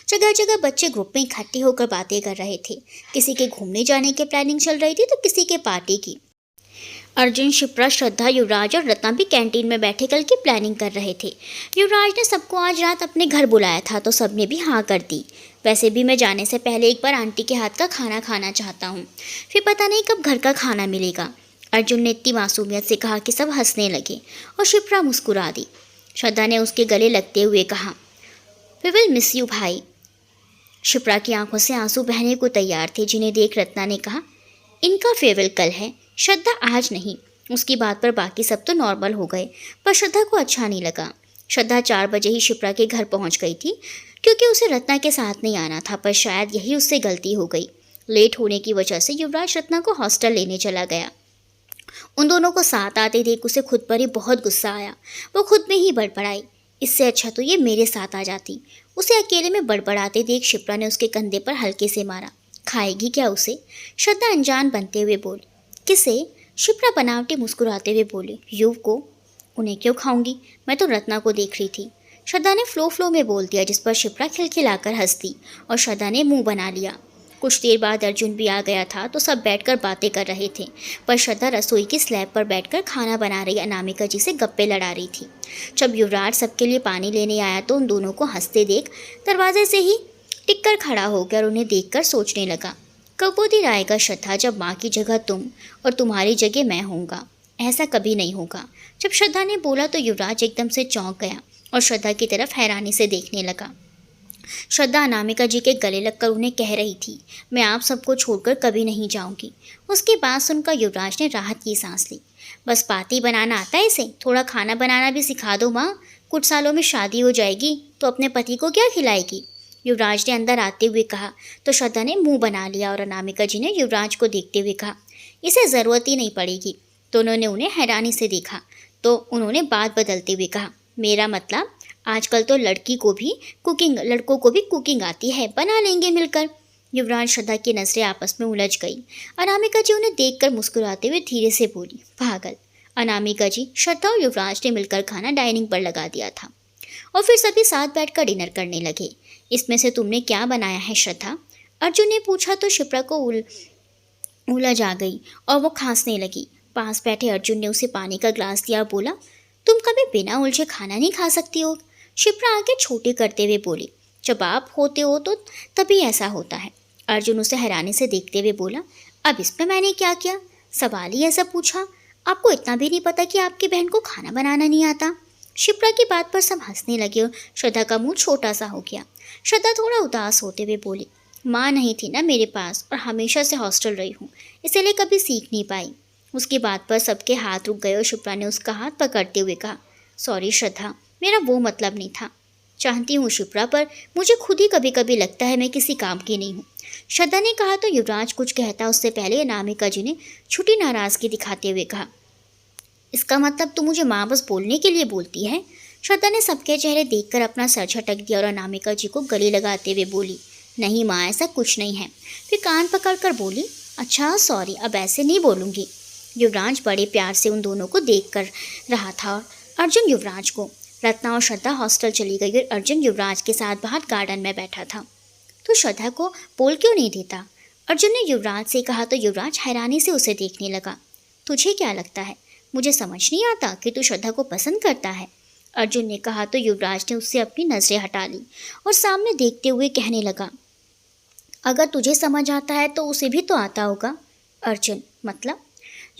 B: जगह जगह बच्चे ग्रुप में इकट्ठे होकर बातें कर रहे थे। किसी के घूमने जाने की प्लानिंग चल रही थी तो किसी के पार्टी की। अर्जुन, शिप्रा, श्रद्धा, युवराज और रत्ना भी कैंटीन में बैठे कल की प्लानिंग कर रहे थे। युवराज ने सबको आज रात अपने घर बुलाया था तो सबने भी हाँ कर दी। वैसे भी मैं जाने से पहले एक बार आंटी के हाथ का खाना खाना चाहता हूँ, फिर पता नहीं कब घर का खाना मिलेगा। अर्जुन ने इतनी मासूमियत से कहा कि सब हंसने लगे और शिप्रा मुस्कुरा दी। श्रद्धा ने उसके गले लगते हुए कहा, वी विल मिस यू भाई। शिप्रा की आंखों से आंसू बहने को तैयार थे, जिन्हें देख रत्ना ने कहा, इनका फेयरवेल कल है, श्रद्धा आज नहीं। उसकी बात पर बाकी सब तो नॉर्मल हो गए, पर श्रद्धा को अच्छा नहीं लगा। श्रद्धा 4 बजे ही शिप्रा के घर पहुंच गई थी क्योंकि उसे रत्ना के साथ नहीं आना था, पर शायद यही उससे गलती हो गई। लेट होने की वजह से युवराज रत्ना को हॉस्टल लेने चला गया। उन दोनों को साथ आते देख उसे खुद पर ही बहुत गुस्सा आया। वो खुद में ही बड़बड़ाई, इससे अच्छा तो ये मेरे साथ आ जाती। उसे अकेले में बड़बड़ाते देख शिप्रा ने उसके कंधे पर हल्के से मारा। खाएगी क्या उसे? श्रद्धा अनजान बनते हुए बोली। किसे? शिप्रा बनावटी मुस्कुराते हुए बोली, युव को। उन्हें क्यों खाऊंगी, मैं तो रत्ना को देख रही थी। श्रद्धा ने फ्लो में बोल दिया, जिस पर शिप्रा खिलखिलाकर हंस दी और श्रद्धा ने मुंह बना लिया। कुछ देर बाद अर्जुन भी आ गया था तो सब बैठकर बातें कर रहे थे, पर श्रद्धा रसोई की स्लैब पर बैठकर खाना बना रही अनामिका जी से गप्पे लड़ा रही थी। जब युवराज सबके लिए पानी लेने आया तो उन दोनों को हंसते देख दरवाजे से ही टिककर खड़ा हो गया और उन्हें देखकर सोचने लगा, कब वो दिन आएगा श्रद्धा जब माँ की जगह तुम और तुम्हारी जगह मैं होऊंगा। ऐसा कभी नहीं होगा। जब श्रद्धा ने बोला तो युवराज एकदम से चौंक गया और श्रद्धा की तरफ हैरानी से देखने लगा। श्रद्धा अनामिका जी के गले लगकर उन्हें कह रही थी, मैं आप सबको छोड़कर कभी नहीं जाऊंगी। उसकी बात सुनकर युवराज ने राहत की सांस ली। बस पाती बनाना आता है इसे, थोड़ा खाना बनाना भी सिखा दो माँ। कुछ सालों में शादी हो जाएगी तो अपने पति को क्या खिलाएगी? युवराज ने अंदर आते हुए कहा तो श्रद्धा ने मुंह बना लिया और अनामिका जी ने युवराज को देखते हुए कहा, इसे ज़रूरत ही नहीं पड़ेगी। दोनों ने उन्हें हैरानी से देखा तो उन्होंने बात बदलते हुए कहा, मेरा मतलब आजकल तो लड़कों को भी कुकिंग आती है, बना लेंगे मिलकर। युवराज श्रद्धा की नज़रें आपस में उलझ गई। अनामिका जी उन्हें देखकर मुस्कुराते हुए धीरे से बोली, पागल। अनामिका जी, श्रद्धा और युवराज ने मिलकर खाना डाइनिंग पर लगा दिया था और फिर सभी साथ बैठकर डिनर करने लगे। इसमें से तुमने क्या बनाया है श्रद्धा? अर्जुन ने पूछा तो शिप्रा को उलझ आ गई और वो खांसने लगी। पास बैठे अर्जुन ने उसे पानी का ग्लास दिया और बोला, तुम कभी बिना उलझे खाना नहीं खा सकती हो? शिप्रा आगे छोटे करते हुए बोली, जब आप होते हो तो तभी ऐसा होता है। अर्जुन उसे हैरानी से देखते हुए बोला, अब इसमें मैंने क्या किया? सवाल ही ऐसा पूछा। आपको इतना भी नहीं पता कि आपकी बहन को खाना बनाना नहीं आता? शिप्रा की बात पर सब हंसने लगे और श्रद्धा का मुंह छोटा सा हो गया। श्रद्धा थोड़ा उदास होते हुए बोली, माँ नहीं थी ना मेरे पास और हमेशा से हॉस्टल रही हूँ, इसीलिए कभी सीख नहीं पाई। उसकी बात पर सबके हाथ रुक गए और शिप्रा ने उसका हाथ पकड़ते हुए कहा, सॉरी श्रद्धा, मेरा वो मतलब नहीं था। चाहती हूँ शिप्रा, पर मुझे खुद ही कभी कभी लगता है मैं किसी काम की नहीं हूँ। श्रद्धा ने कहा तो युवराज कुछ कहता उससे पहले अनामिका जी ने छुटी नाराज़गी दिखाते हुए कहा, इसका मतलब तू मुझे माँ बस बोलने के लिए बोलती है? श्रद्धा ने सबके चेहरे देखकर अपना सर झटक दिया और अनामिका जी को गले लगाते हुए बोली, नहीं माँ, ऐसा कुछ नहीं है। फिर कान पकड़कर बोली, अच्छा सॉरी, अब ऐसे नहीं बोलूँगी। युवराज बड़े प्यार से उन दोनों को देख कर रहा था और अर्जुन युवराज को। रत्ना और श्रद्धा हॉस्टल चली गई और अर्जुन युवराज के साथ बाहर गार्डन में बैठा था। तो श्रद्धा को बोल क्यों नहीं देता? अर्जुन ने युवराज से कहा तो युवराज हैरानी से उसे देखने लगा। तुझे क्या लगता है, मुझे समझ नहीं आता कि तू श्रद्धा को पसंद करता है? अर्जुन ने कहा तो युवराज ने उससे अपनी नज़रें हटा ली और सामने देखते हुए कहने लगा, अगर तुझे समझ आता है तो उसे भी तो आता होगा। अर्जुन, मतलब?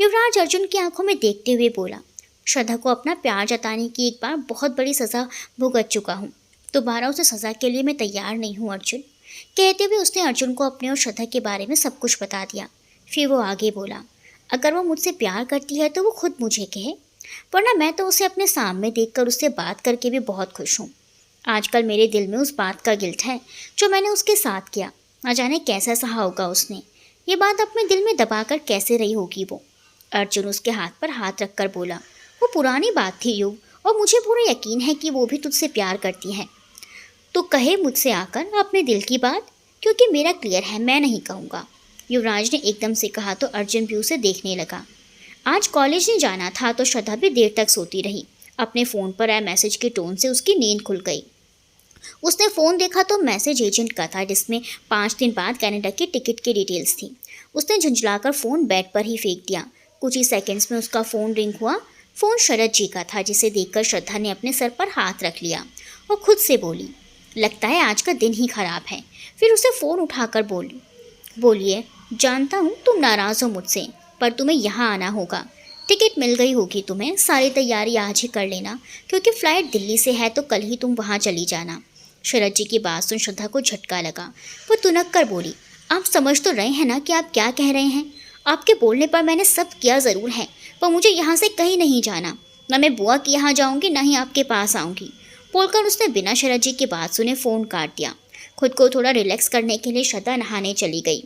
B: युवराज अर्जुन की आंखों में देखते हुए बोला, श्रद्धा को अपना प्यार जताने की एक बार बहुत बड़ी सज़ा भुगत चुका हूँ, दोबारा उसे सज़ा के लिए मैं तैयार नहीं हूँ अर्जुन। कहते हुए उसने अर्जुन को अपने और श्रद्धा के बारे में सब कुछ बता दिया। फिर वो आगे बोला, अगर वो मुझसे प्यार करती है तो वो खुद मुझे कहे, वरना मैं तो उसे अपने सामने देखकर उससे बात करके भी बहुत खुश हूँ। आजकल मेरे दिल में उस बात का गिल्ट है जो मैंने उसके साथ किया। न जाने कैसा सहा होगा उसने, ये बात अपने दिल में दबाकर कैसे रही होगी वो। अर्जुन उसके हाथ पर हाथ रखकर बोला, वो पुरानी बात थी युव, और मुझे पूरा यकीन है कि वो भी तुझसे प्यार करती है। तो कहे मुझसे आकर अपने दिल की बात, क्योंकि मेरा क्लियर है, मैं नहीं कहूँगा। युवराज ने एकदम से कहा तो अर्जुन भी उसे देखने लगा। आज कॉलेज नहीं जाना था तो श्रद्धा भी देर तक सोती रही। अपने फ़ोन पर आए मैसेज के टोन से उसकी नींद खुल गई। उसने फ़ोन देखा तो मैसेज एजेंट का था, जिसमें 5 दिन बाद कनाडा की टिकट की डिटेल्स थी। उसने झुंझलाकर फ़ोन बेड पर ही फेंक दिया। कुछ ही सेकंड्स में उसका फ़ोन रिंग हुआ। फ़ोन शरद जी का था, जिसे देखकर श्रद्धा ने अपने सर पर हाथ रख लिया और खुद से बोली, लगता है आज का दिन ही ख़राब है। फिर उसे फ़ोन उठाकर बोली, बोलिए, जानता हूँ तुम नाराज़ हो मुझसे, पर तुम्हें यहाँ आना होगा। टिकट मिल गई होगी तुम्हें, सारी तैयारी आज ही कर लेना, क्योंकि फ़्लाइट दिल्ली से है तो कल ही तुम वहाँ चली जाना। शरद जी की बात सुन श्रद्धा को झटका लगा। वो तुनक कर बोली, आप समझ तो रहे हैं ना कि आप क्या कह रहे हैं? आपके बोलने पर मैंने सब किया ज़रूर है, पर मुझे यहाँ से कहीं नहीं जाना। न मैं बुआ के यहाँ जाऊँगी, ना ही आपके पास आऊँगी। बोलकर उसने बिना शरद जी की बात सुने फ़ोन काट दिया। खुद को थोड़ा रिलैक्स करने के लिए श्रद्धा नहाने चली गई।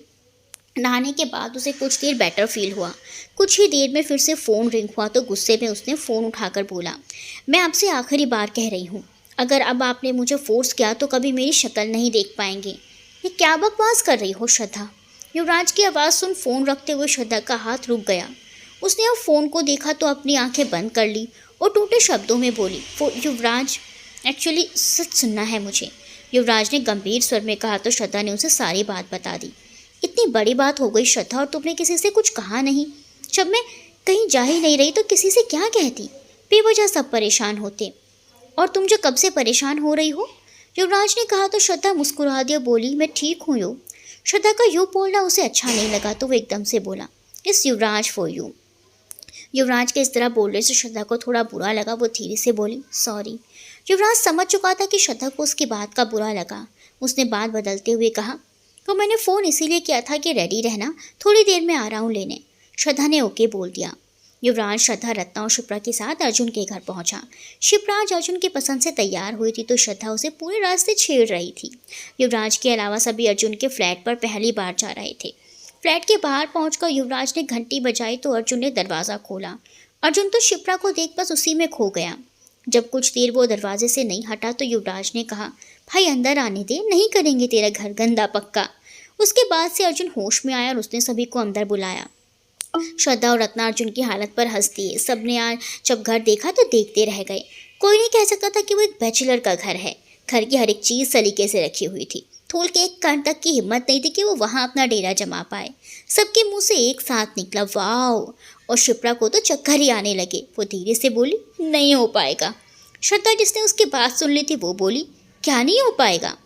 B: नहाने के बाद उसे कुछ देर बेटर फील हुआ। कुछ ही देर में फिर से फ़ोन रिंग हुआ तो गुस्से में उसने फ़ोन उठाकर बोला, मैं आपसे आखिरी बार कह रही हूँ, अगर अब आपने मुझे फोर्स किया तो कभी मेरी शक्ल नहीं देख पाएंगे। ये क्या बकवास कर रही हो श्रद्धा? युवराज की आवाज़ सुन फ़ोन रखते हुए श्रद्धा का हाथ रुक गया। उसने अब फ़ोन को देखा तो अपनी आंखें बंद कर ली और टूटे शब्दों में बोली, युवराज, एक्चुअली सच सुनना है मुझे। युवराज ने गंभीर स्वर में कहा तो श्रद्धा ने उसे सारी बात बता दी। इतनी बड़ी बात हो गई श्रद्धा और तुमने किसी से कुछ कहा नहीं। जब मैं कहीं जा ही नहीं रही तो किसी से क्या कहती? बेवजह सब परेशान होते। और तुम जो कब से परेशान हो रही हो? युवराज ने कहा तो श्रद्धा मुस्कुरा दी और बोली, मैं ठीक हूँ यू। श्रद्धा का यूँ बोलना उसे अच्छा नहीं लगा तो वो एकदम से बोला, इस युवराज फॉर यू। युवराज के इस तरह बोलने से श्रद्धा को थोड़ा बुरा लगा। वो धीरे से बोली, सॉरी। युवराज समझ चुका था कि श्रद्धा को उसकी बात का बुरा लगा। उसने बात बदलते हुए कहा, तो मैंने फ़ोन इसीलिए किया था कि रेडी रहना, थोड़ी देर में आ रहा हूँ लेने। श्रद्धा ने ओके बोल दिया। युवराज, श्रद्धा, रत्ना और शिप्रा के साथ अर्जुन के घर पहुंचा। शिप्रा आज अर्जुन की पसंद से तैयार हुई थी तो श्रद्धा उसे पूरे रास्ते छेड़ रही थी। युवराज के अलावा सभी अर्जुन के फ्लैट पर पहली बार जा रहे थे। फ्लैट के बाहर पहुंचकर युवराज ने घंटी बजाई तो अर्जुन ने दरवाज़ा खोला। अर्जुन तो शिप्रा को देख बस उसी में खो गया। जब कुछ देर वो दरवाजे से नहीं हटा तो युवराज ने कहा, भाई अंदर आने दे, नहीं करेंगे तेरा घर गंदा पक्का। उसके बाद से अर्जुन होश में आया और उसने सभी को अंदर बुलाया। श्रद्धा और रत्ना अर्जुन की हालत पर हंस दिए। सबने आज जब घर देखा तो देखते रह गए। कोई नहीं कह सकता था कि वो एक बैचलर का घर है। घर की हर एक चीज़ सलीके से रखी हुई थी। थोल के एक कण तक की हिम्मत नहीं थी कि वो वहाँ अपना डेरा जमा पाए। सबके मुंह से एक साथ निकला, वाओ। और शिप्रा को तो चक्कर ही आने लगे। वो धीरे से बोली, नहीं हो पाएगा। श्रद्धा, जिसने उसकी बात सुन ली थी, वो बोली, क्या नहीं हो पाएगा?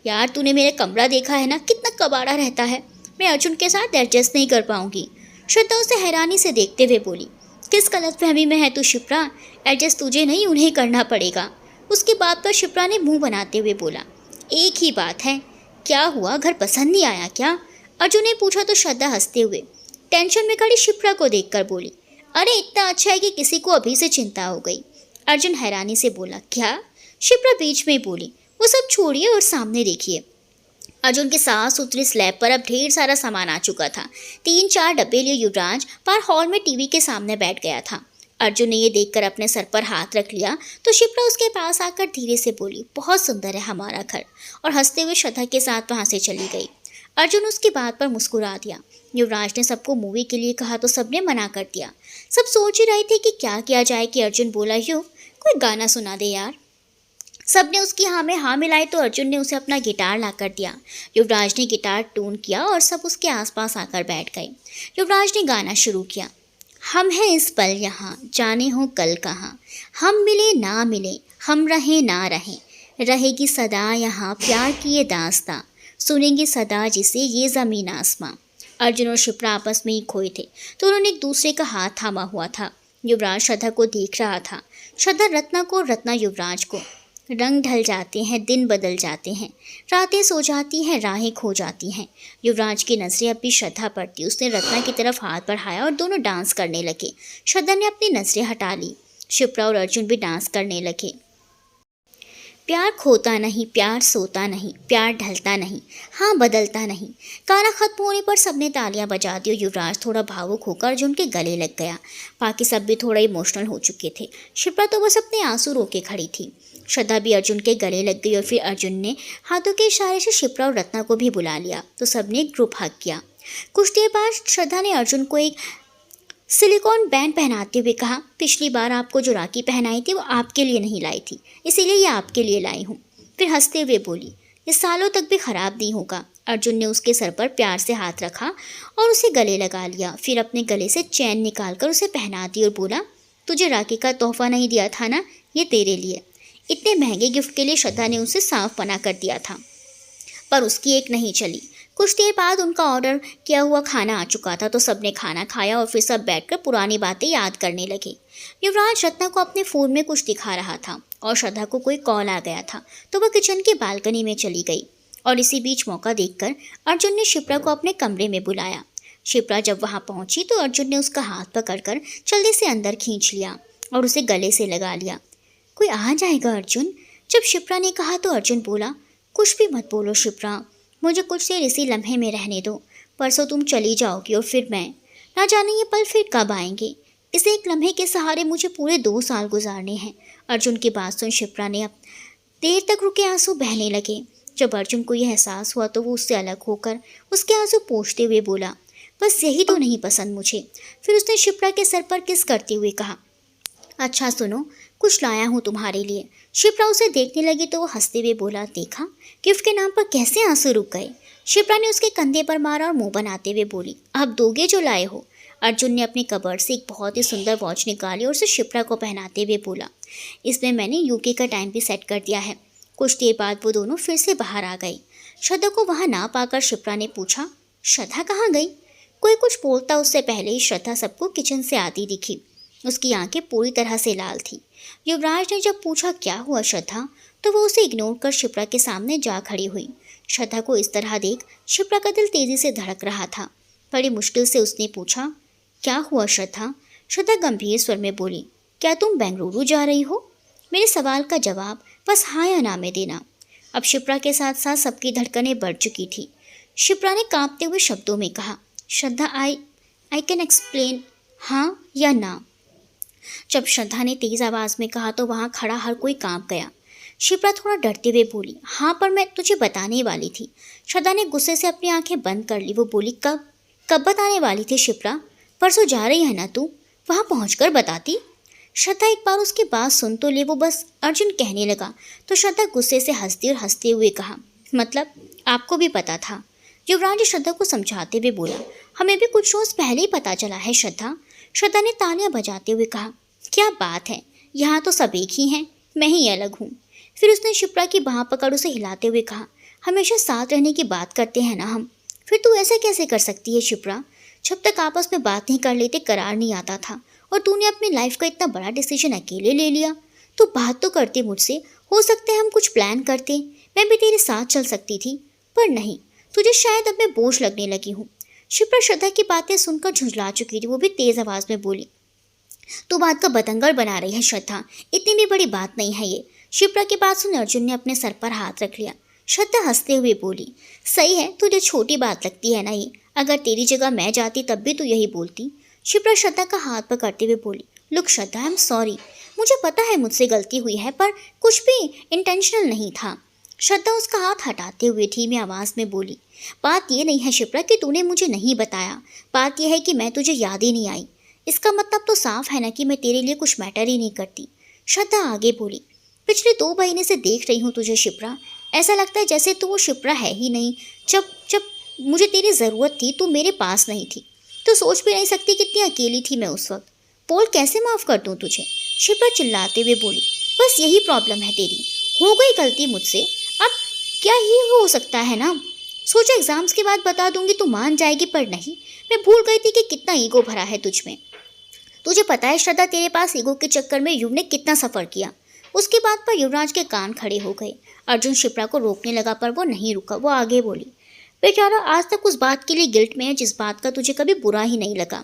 B: यार तूने मेरा कमरा देखा है ना, कितना कबाड़ा रहता है। मैं अर्जुन के साथ एडजस्ट नहीं कर पाऊंगी। श्रद्धा उसे हैरानी से देखते हुए बोली, किस गलतफहमी में है तू शिप्रा? एडजस्ट तुझे नहीं उन्हें करना पड़ेगा। उसकी बात पर शिप्रा ने मुंह बनाते हुए बोला, एक ही बात है, क्या हुआ, घर पसंद नहीं आया क्या? अर्जुन ने पूछा तो श्रद्धा हंसते हुए टेंशन में खड़ी शिप्रा को देखकर बोली, अरे इतना अच्छा है कि किसी को अभी से चिंता हो गई। अर्जुन हैरानी से बोला, क्या? शिप्रा बीच में बोली, वो सब छोड़िए और सामने देखिए। अर्जुन के साफ सुथरे स्लैब पर अब ढेर सारा सामान आ चुका था। 3-4 डब्बे लिए युवराज पर हॉल में टीवी के सामने बैठ गया था। अर्जुन ने ये देखकर अपने सर पर हाथ रख लिया तो शिप्रा उसके पास आकर धीरे से बोली, बहुत सुंदर है हमारा घर। और हंसते हुए श्रद्धा के साथ वहाँ से चली गई। अर्जुन उसकी बात पर मुस्कुरा दिया। युवराज ने सबको मूवी के लिए कहा तो सबने मना कर दिया। सब सोच ही रहे थे कि क्या किया जाए कि अर्जुन बोला, यू कोई गाना सुना दे यार। सबने उसकी हाँ में हाँ मिलाई तो अर्जुन ने उसे अपना गिटार ला कर दिया। युवराज ने गिटार ट्यून किया और सब उसके आसपास आकर बैठ गए। युवराज ने गाना शुरू किया, हम हैं इस पल यहाँ, जाने हो कल कहाँ, हम मिले ना मिले, हम रहे ना रहें, रहेगी सदा यहाँ प्यार की ये दास्तां, सुनेंगे सदा जिसे ये ज़मीन आसमां। अर्जुन और शिप्रा आपस में ही खोए थे तो उन्होंने एक दूसरे का हाथ थामा हुआ था। युवराज श्रद्धा को देख रहा था, श्रद्धा रत्ना को, रत्ना युवराज को। रंग ढल जाते हैं, दिन बदल जाते हैं, रातें सो जाती हैं, राहें खो जाती हैं। युवराज की नज़रें अब भी श्रद्धा पर थी। उसने रत्ना की तरफ हाथ बढ़ाया और दोनों डांस करने लगे। श्रद्धा ने अपनी नज़रें हटा ली। शिप्रा और अर्जुन भी डांस करने लगे। प्यार खोता नहीं, प्यार सोता नहीं, प्यार ढलता नहीं, हाँ बदलता नहीं। गाना खत्म होने पर सबने तालियां बजा दी और युवराज थोड़ा भावुक होकर अर्जुन के गले लग गया। बाकी सब भी थोड़ा इमोशनल हो चुके थे। शिप्रा तो बस अपने आंसू रोके खड़ी थी। श्रद्धा भी अर्जुन के गले लग गई और फिर अर्जुन ने हाथों के इशारे से शिप्रा और रत्ना को भी बुला लिया तो सबने ग्रुप हग किया। कुछ देर बाद श्रद्धा ने अर्जुन को एक सिलिकॉन बैंड पहनाते हुए कहा, पिछली बार आपको जो राखी पहनाई थी वो आपके लिए नहीं लाई थी, इसीलिए ये आपके लिए लाई हूँ। फिर हंसते हुए बोली, ये सालों तक भी ख़राब नहीं होगा। अर्जुन ने उसके सर पर प्यार से हाथ रखा और उसे गले लगा लिया। फिर अपने गले से चैन निकालकर उसे पहना दी और बोला, तुझे राखी का तोहफा नहीं दिया था ना, ये तेरे लिए। इतने महंगे गिफ्ट के लिए श्रद्धा ने उसे साफ मना कर दिया था पर उसकी एक नहीं चली। कुछ देर बाद उनका ऑर्डर किया हुआ खाना आ चुका था तो सबने खाना खाया और फिर सब बैठकर पुरानी बातें याद करने लगे। युवराज रत्ना को अपने फ़ोन में कुछ दिखा रहा था और श्रद्धा को कोई कॉल आ गया था तो वह किचन की बालकनी में चली गई। और इसी बीच मौका देखकर अर्जुन ने शिप्रा को अपने कमरे में बुलाया। शिप्रा जब वहाँ पहुँची तो अर्जुन ने उसका हाथ पकड़कर जल्दी से अंदर खींच लिया और उसे गले से लगा लिया। कोई आ जाएगा अर्जुन। जब शिप्रा ने कहा तो अर्जुन बोला, कुछ भी मत बोलो शिप्रा, मुझे कुछ देर इसी लम्हे में रहने दो। परसों तुम चली जाओगी और फिर मैं, ना जाने ये पल फिर कब आएंगे। इस एक लम्हे के सहारे मुझे पूरे 2 साल गुजारने हैं। अर्जुन की बात सुन शिप्रा ने अब देर तक रुके आंसू बहने लगे। जब अर्जुन को यह एहसास हुआ तो वो उससे अलग होकर उसके आंसू पोंछते हुए बोला, बस यही तो नहीं पसंद मुझे। फिर उसने शिप्रा के सर पर किस करते हुए कहा, अच्छा सुनो, कुछ लाया हूँ तुम्हारे लिए। शिप्रा उसे देखने लगी तो वो हंसते हुए बोला, देखा गिफ्ट के नाम पर कैसे आंसू रुक गए। शिप्रा ने उसके कंधे पर मारा और मुंह बनाते हुए बोली, अब दोगे जो लाए हो। अर्जुन ने अपनी कबर्ड से एक बहुत ही सुंदर वॉच निकाली और उसे शिप्रा को पहनाते हुए बोला, इसमें मैंने यूके का टाइम भी सेट कर दिया है। कुछ देर बाद वो दोनों फिर से बाहर आ गए। श्रद्धा को वहाँ ना पाकर शिप्रा ने पूछा, श्रद्धा कहाँ गई? कोई कुछ बोलता उससे पहले ही श्रद्धा सबको किचन से आती दिखी। उसकी आंखें पूरी तरह से लाल थी। युवराज ने जब पूछा क्या हुआ श्रद्धा, तो वो उसे इग्नोर कर शिप्रा के सामने जा खड़ी हुई। श्रद्धा को इस तरह देख शिप्रा का दिल तेजी से धड़क रहा था। बड़ी मुश्किल से उसने पूछा, क्या हुआ श्रद्धा? श्रद्धा गंभीर स्वर में बोली, क्या तुम बेंगलुरु जा रही हो? मेरे सवाल का जवाब बस हाँ या ना में देना। अब शिप्रा के साथ साथ सबकी धड़कनें बढ़ चुकी थी। शिप्रा ने कांपते हुए शब्दों में कहा, श्रद्धा आई कैन एक्सप्लेन, हाँ या ना। जब श्रद्धा ने तेज आवाज़ में कहा तो वहाँ खड़ा हर कोई कांप गया। शिप्रा थोड़ा डरते हुए बोली, हाँ पर मैं तुझे बताने वाली थी। श्रद्धा ने गुस्से से अपनी आंखें बंद कर ली। वो बोली, कब बताने वाली थी शिप्रा? परसों जा रही है ना तू? वहाँ पहुँचकर बताती। श्रद्धा एक बार उसकी बात सुन तो ले, वो बस अर्जुन कहने लगा तो श्रद्धा गुस्से से हंसती और हंसते हुए कहा, मतलब आपको भी पता था? युवराज श्रद्धा को समझाते हुए बोला, हमें भी कुछ रोज़ पहले ही पता चला है श्रद्धा। श्रद्धा ने तालियां बजाते हुए कहा, क्या बात है, यहाँ तो सब एक ही हैं, मैं ही अलग हूँ। फिर उसने शिप्रा की बाँह पकड़ उसे हिलाते हुए कहा, हमेशा साथ रहने की बात करते हैं ना हम, फिर तू ऐसा कैसे कर सकती है शिप्रा? जब तक आपस में बात नहीं कर लेते करार नहीं आता था, और तूने अपनी लाइफ का इतना बड़ा डिसीजन अकेले ले लिया। तू बात तो करती मुझसे, हो सकता है हम कुछ प्लान करते, मैं भी तेरे साथ चल सकती थी, पर नहीं, तुझे शायद अब मैं बोझ लगने लगी हूँ। शिप्रा श्रद्धा की बातें सुनकर झुंझला चुकी थी। वो भी तेज़ आवाज़ में बोली, तू बात का बतंगड़ बना रही है श्रद्धा, इतनी भी बड़ी बात नहीं है ये। शिप्रा की बात सुन अर्जुन ने अपने सर पर हाथ रख लिया। श्रद्धा हंसते हुए बोली, सही है, तुझे छोटी बात लगती है ना ये, अगर तेरी जगह मैं जाती तब भी तू यही बोलती। शिप्रा श्रद्धा का हाथ पकड़ते हुए बोली, look Shraddha, I am sorry, मुझे पता है मुझसे गलती हुई है, पर कुछ भी इंटेंशनल नहीं था। श्रद्धा उसका हाथ हटाते हुए धीमी आवाज़ में बोली, बात ये नहीं है शिप्रा कि तूने मुझे नहीं बताया, बात यह है कि मैं तुझे याद ही नहीं आई। इसका मतलब तो साफ है ना कि मैं तेरे लिए कुछ मैटर ही नहीं करती। श्रद्धा आगे बोली, पिछले 2 महीने से देख रही हूँ तुझे शिप्रा, ऐसा लगता है जैसे तू वो शिप्रा है ही नहीं। जब जब मुझे तेरी ज़रूरत थी तू मेरे पास नहीं थी, तो सोच भी नहीं सकती कितनी अकेली थी मैं उस वक्त। बोल, कैसे माफ़ कर दूँ तुझे? शिप्रा चिल्लाते हुए बोली, बस यही प्रॉब्लम है तेरी, हो गई गलती मुझसे, अब क्या ही हो सकता है ना। सोचा एग्ज़ाम्स के बाद बता दूंगी तो मान जाएगी, पर नहीं, मैं भूल गई थी कि कितना ईगो भरा है तुझ में। तुझे पता है श्रद्धा, तेरे पास ईगो के चक्कर में युव ने कितना सफ़र किया। उसकी बात पर युवराज के कान खड़े हो गए। अर्जुन शिप्रा को रोकने लगा पर वो नहीं रुका। वो आगे बोली, बेचारा आज तक उस बात के लिए गिल्ट में है जिस बात का तुझे कभी बुरा ही नहीं लगा।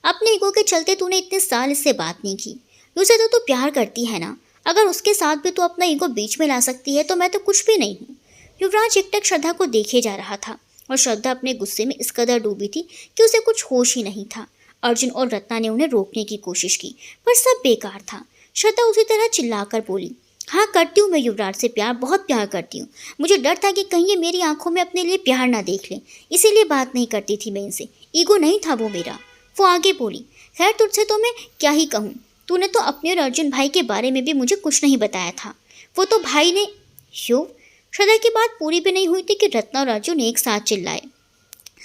B: अपने ईगो के चलते तूने इतने साल इससे बात नहीं की। उसे तो तू प्यार करती है ना, अगर उसके साथ भी तू अपना ईगो बीच में ला सकती है तो मैं तो कुछ भी नहीं हूँ। युवराज एकटक श्रद्धा को देखे जा रहा था और श्रद्धा अपने गुस्से में इस कदर डूबी थी कि उसे कुछ होश ही नहीं था। अर्जुन और रत्ना ने उन्हें रोकने की कोशिश की पर सब बेकार था। श्रद्धा उसी तरह चिल्लाकर बोली, हाँ करती हूँ मैं युवराज से प्यार, बहुत प्यार करती हूँ। मुझे डर था कि कहीं ये मेरी आंखों में अपने लिए प्यार ना देख लें, इसीलिए बात नहीं करती थी मैं इनसे, ईगो नहीं था वो मेरा। वो आगे बोली, खैर तुझसे तो मैं क्या ही कहूँ, तूने तो अपने और अर्जुन भाई के बारे में भी मुझे कुछ नहीं बताया था। वो तो भाई ने यो। श्रद्धा की बात पूरी भी नहीं हुई थी कि रत्ना और अर्जुन एक साथ चिल्लाए।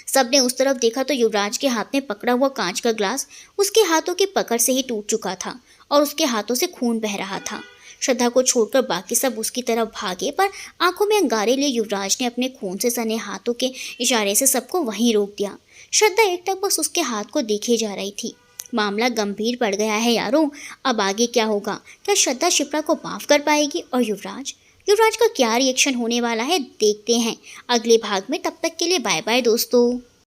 B: सबने उस तरफ देखा तो युवराज के हाथ में पकड़ा हुआ कांच का ग्लास उसके हाथों की पकड़ से ही टूट चुका था और उसके हाथों से खून बह रहा था। श्रद्धा को छोड़कर बाकी सब उसकी तरफ भागे, पर आंखों में अंगारे लिए युवराज ने अपने खून से सने हाथों के इशारे से सबको वहीं रोक दिया। श्रद्धा एकटक बस उसके हाथ को देखे जा रही थी। मामला गंभीर पड़ गया है यारों, अब आगे क्या होगा? क्या श्रद्धा शिप्रा को माफ़ कर पाएगी? और युवराज का क्या रिएक्शन होने वाला है, देखते हैं अगले भाग में। तब तक के लिए बाय बाय दोस्तों।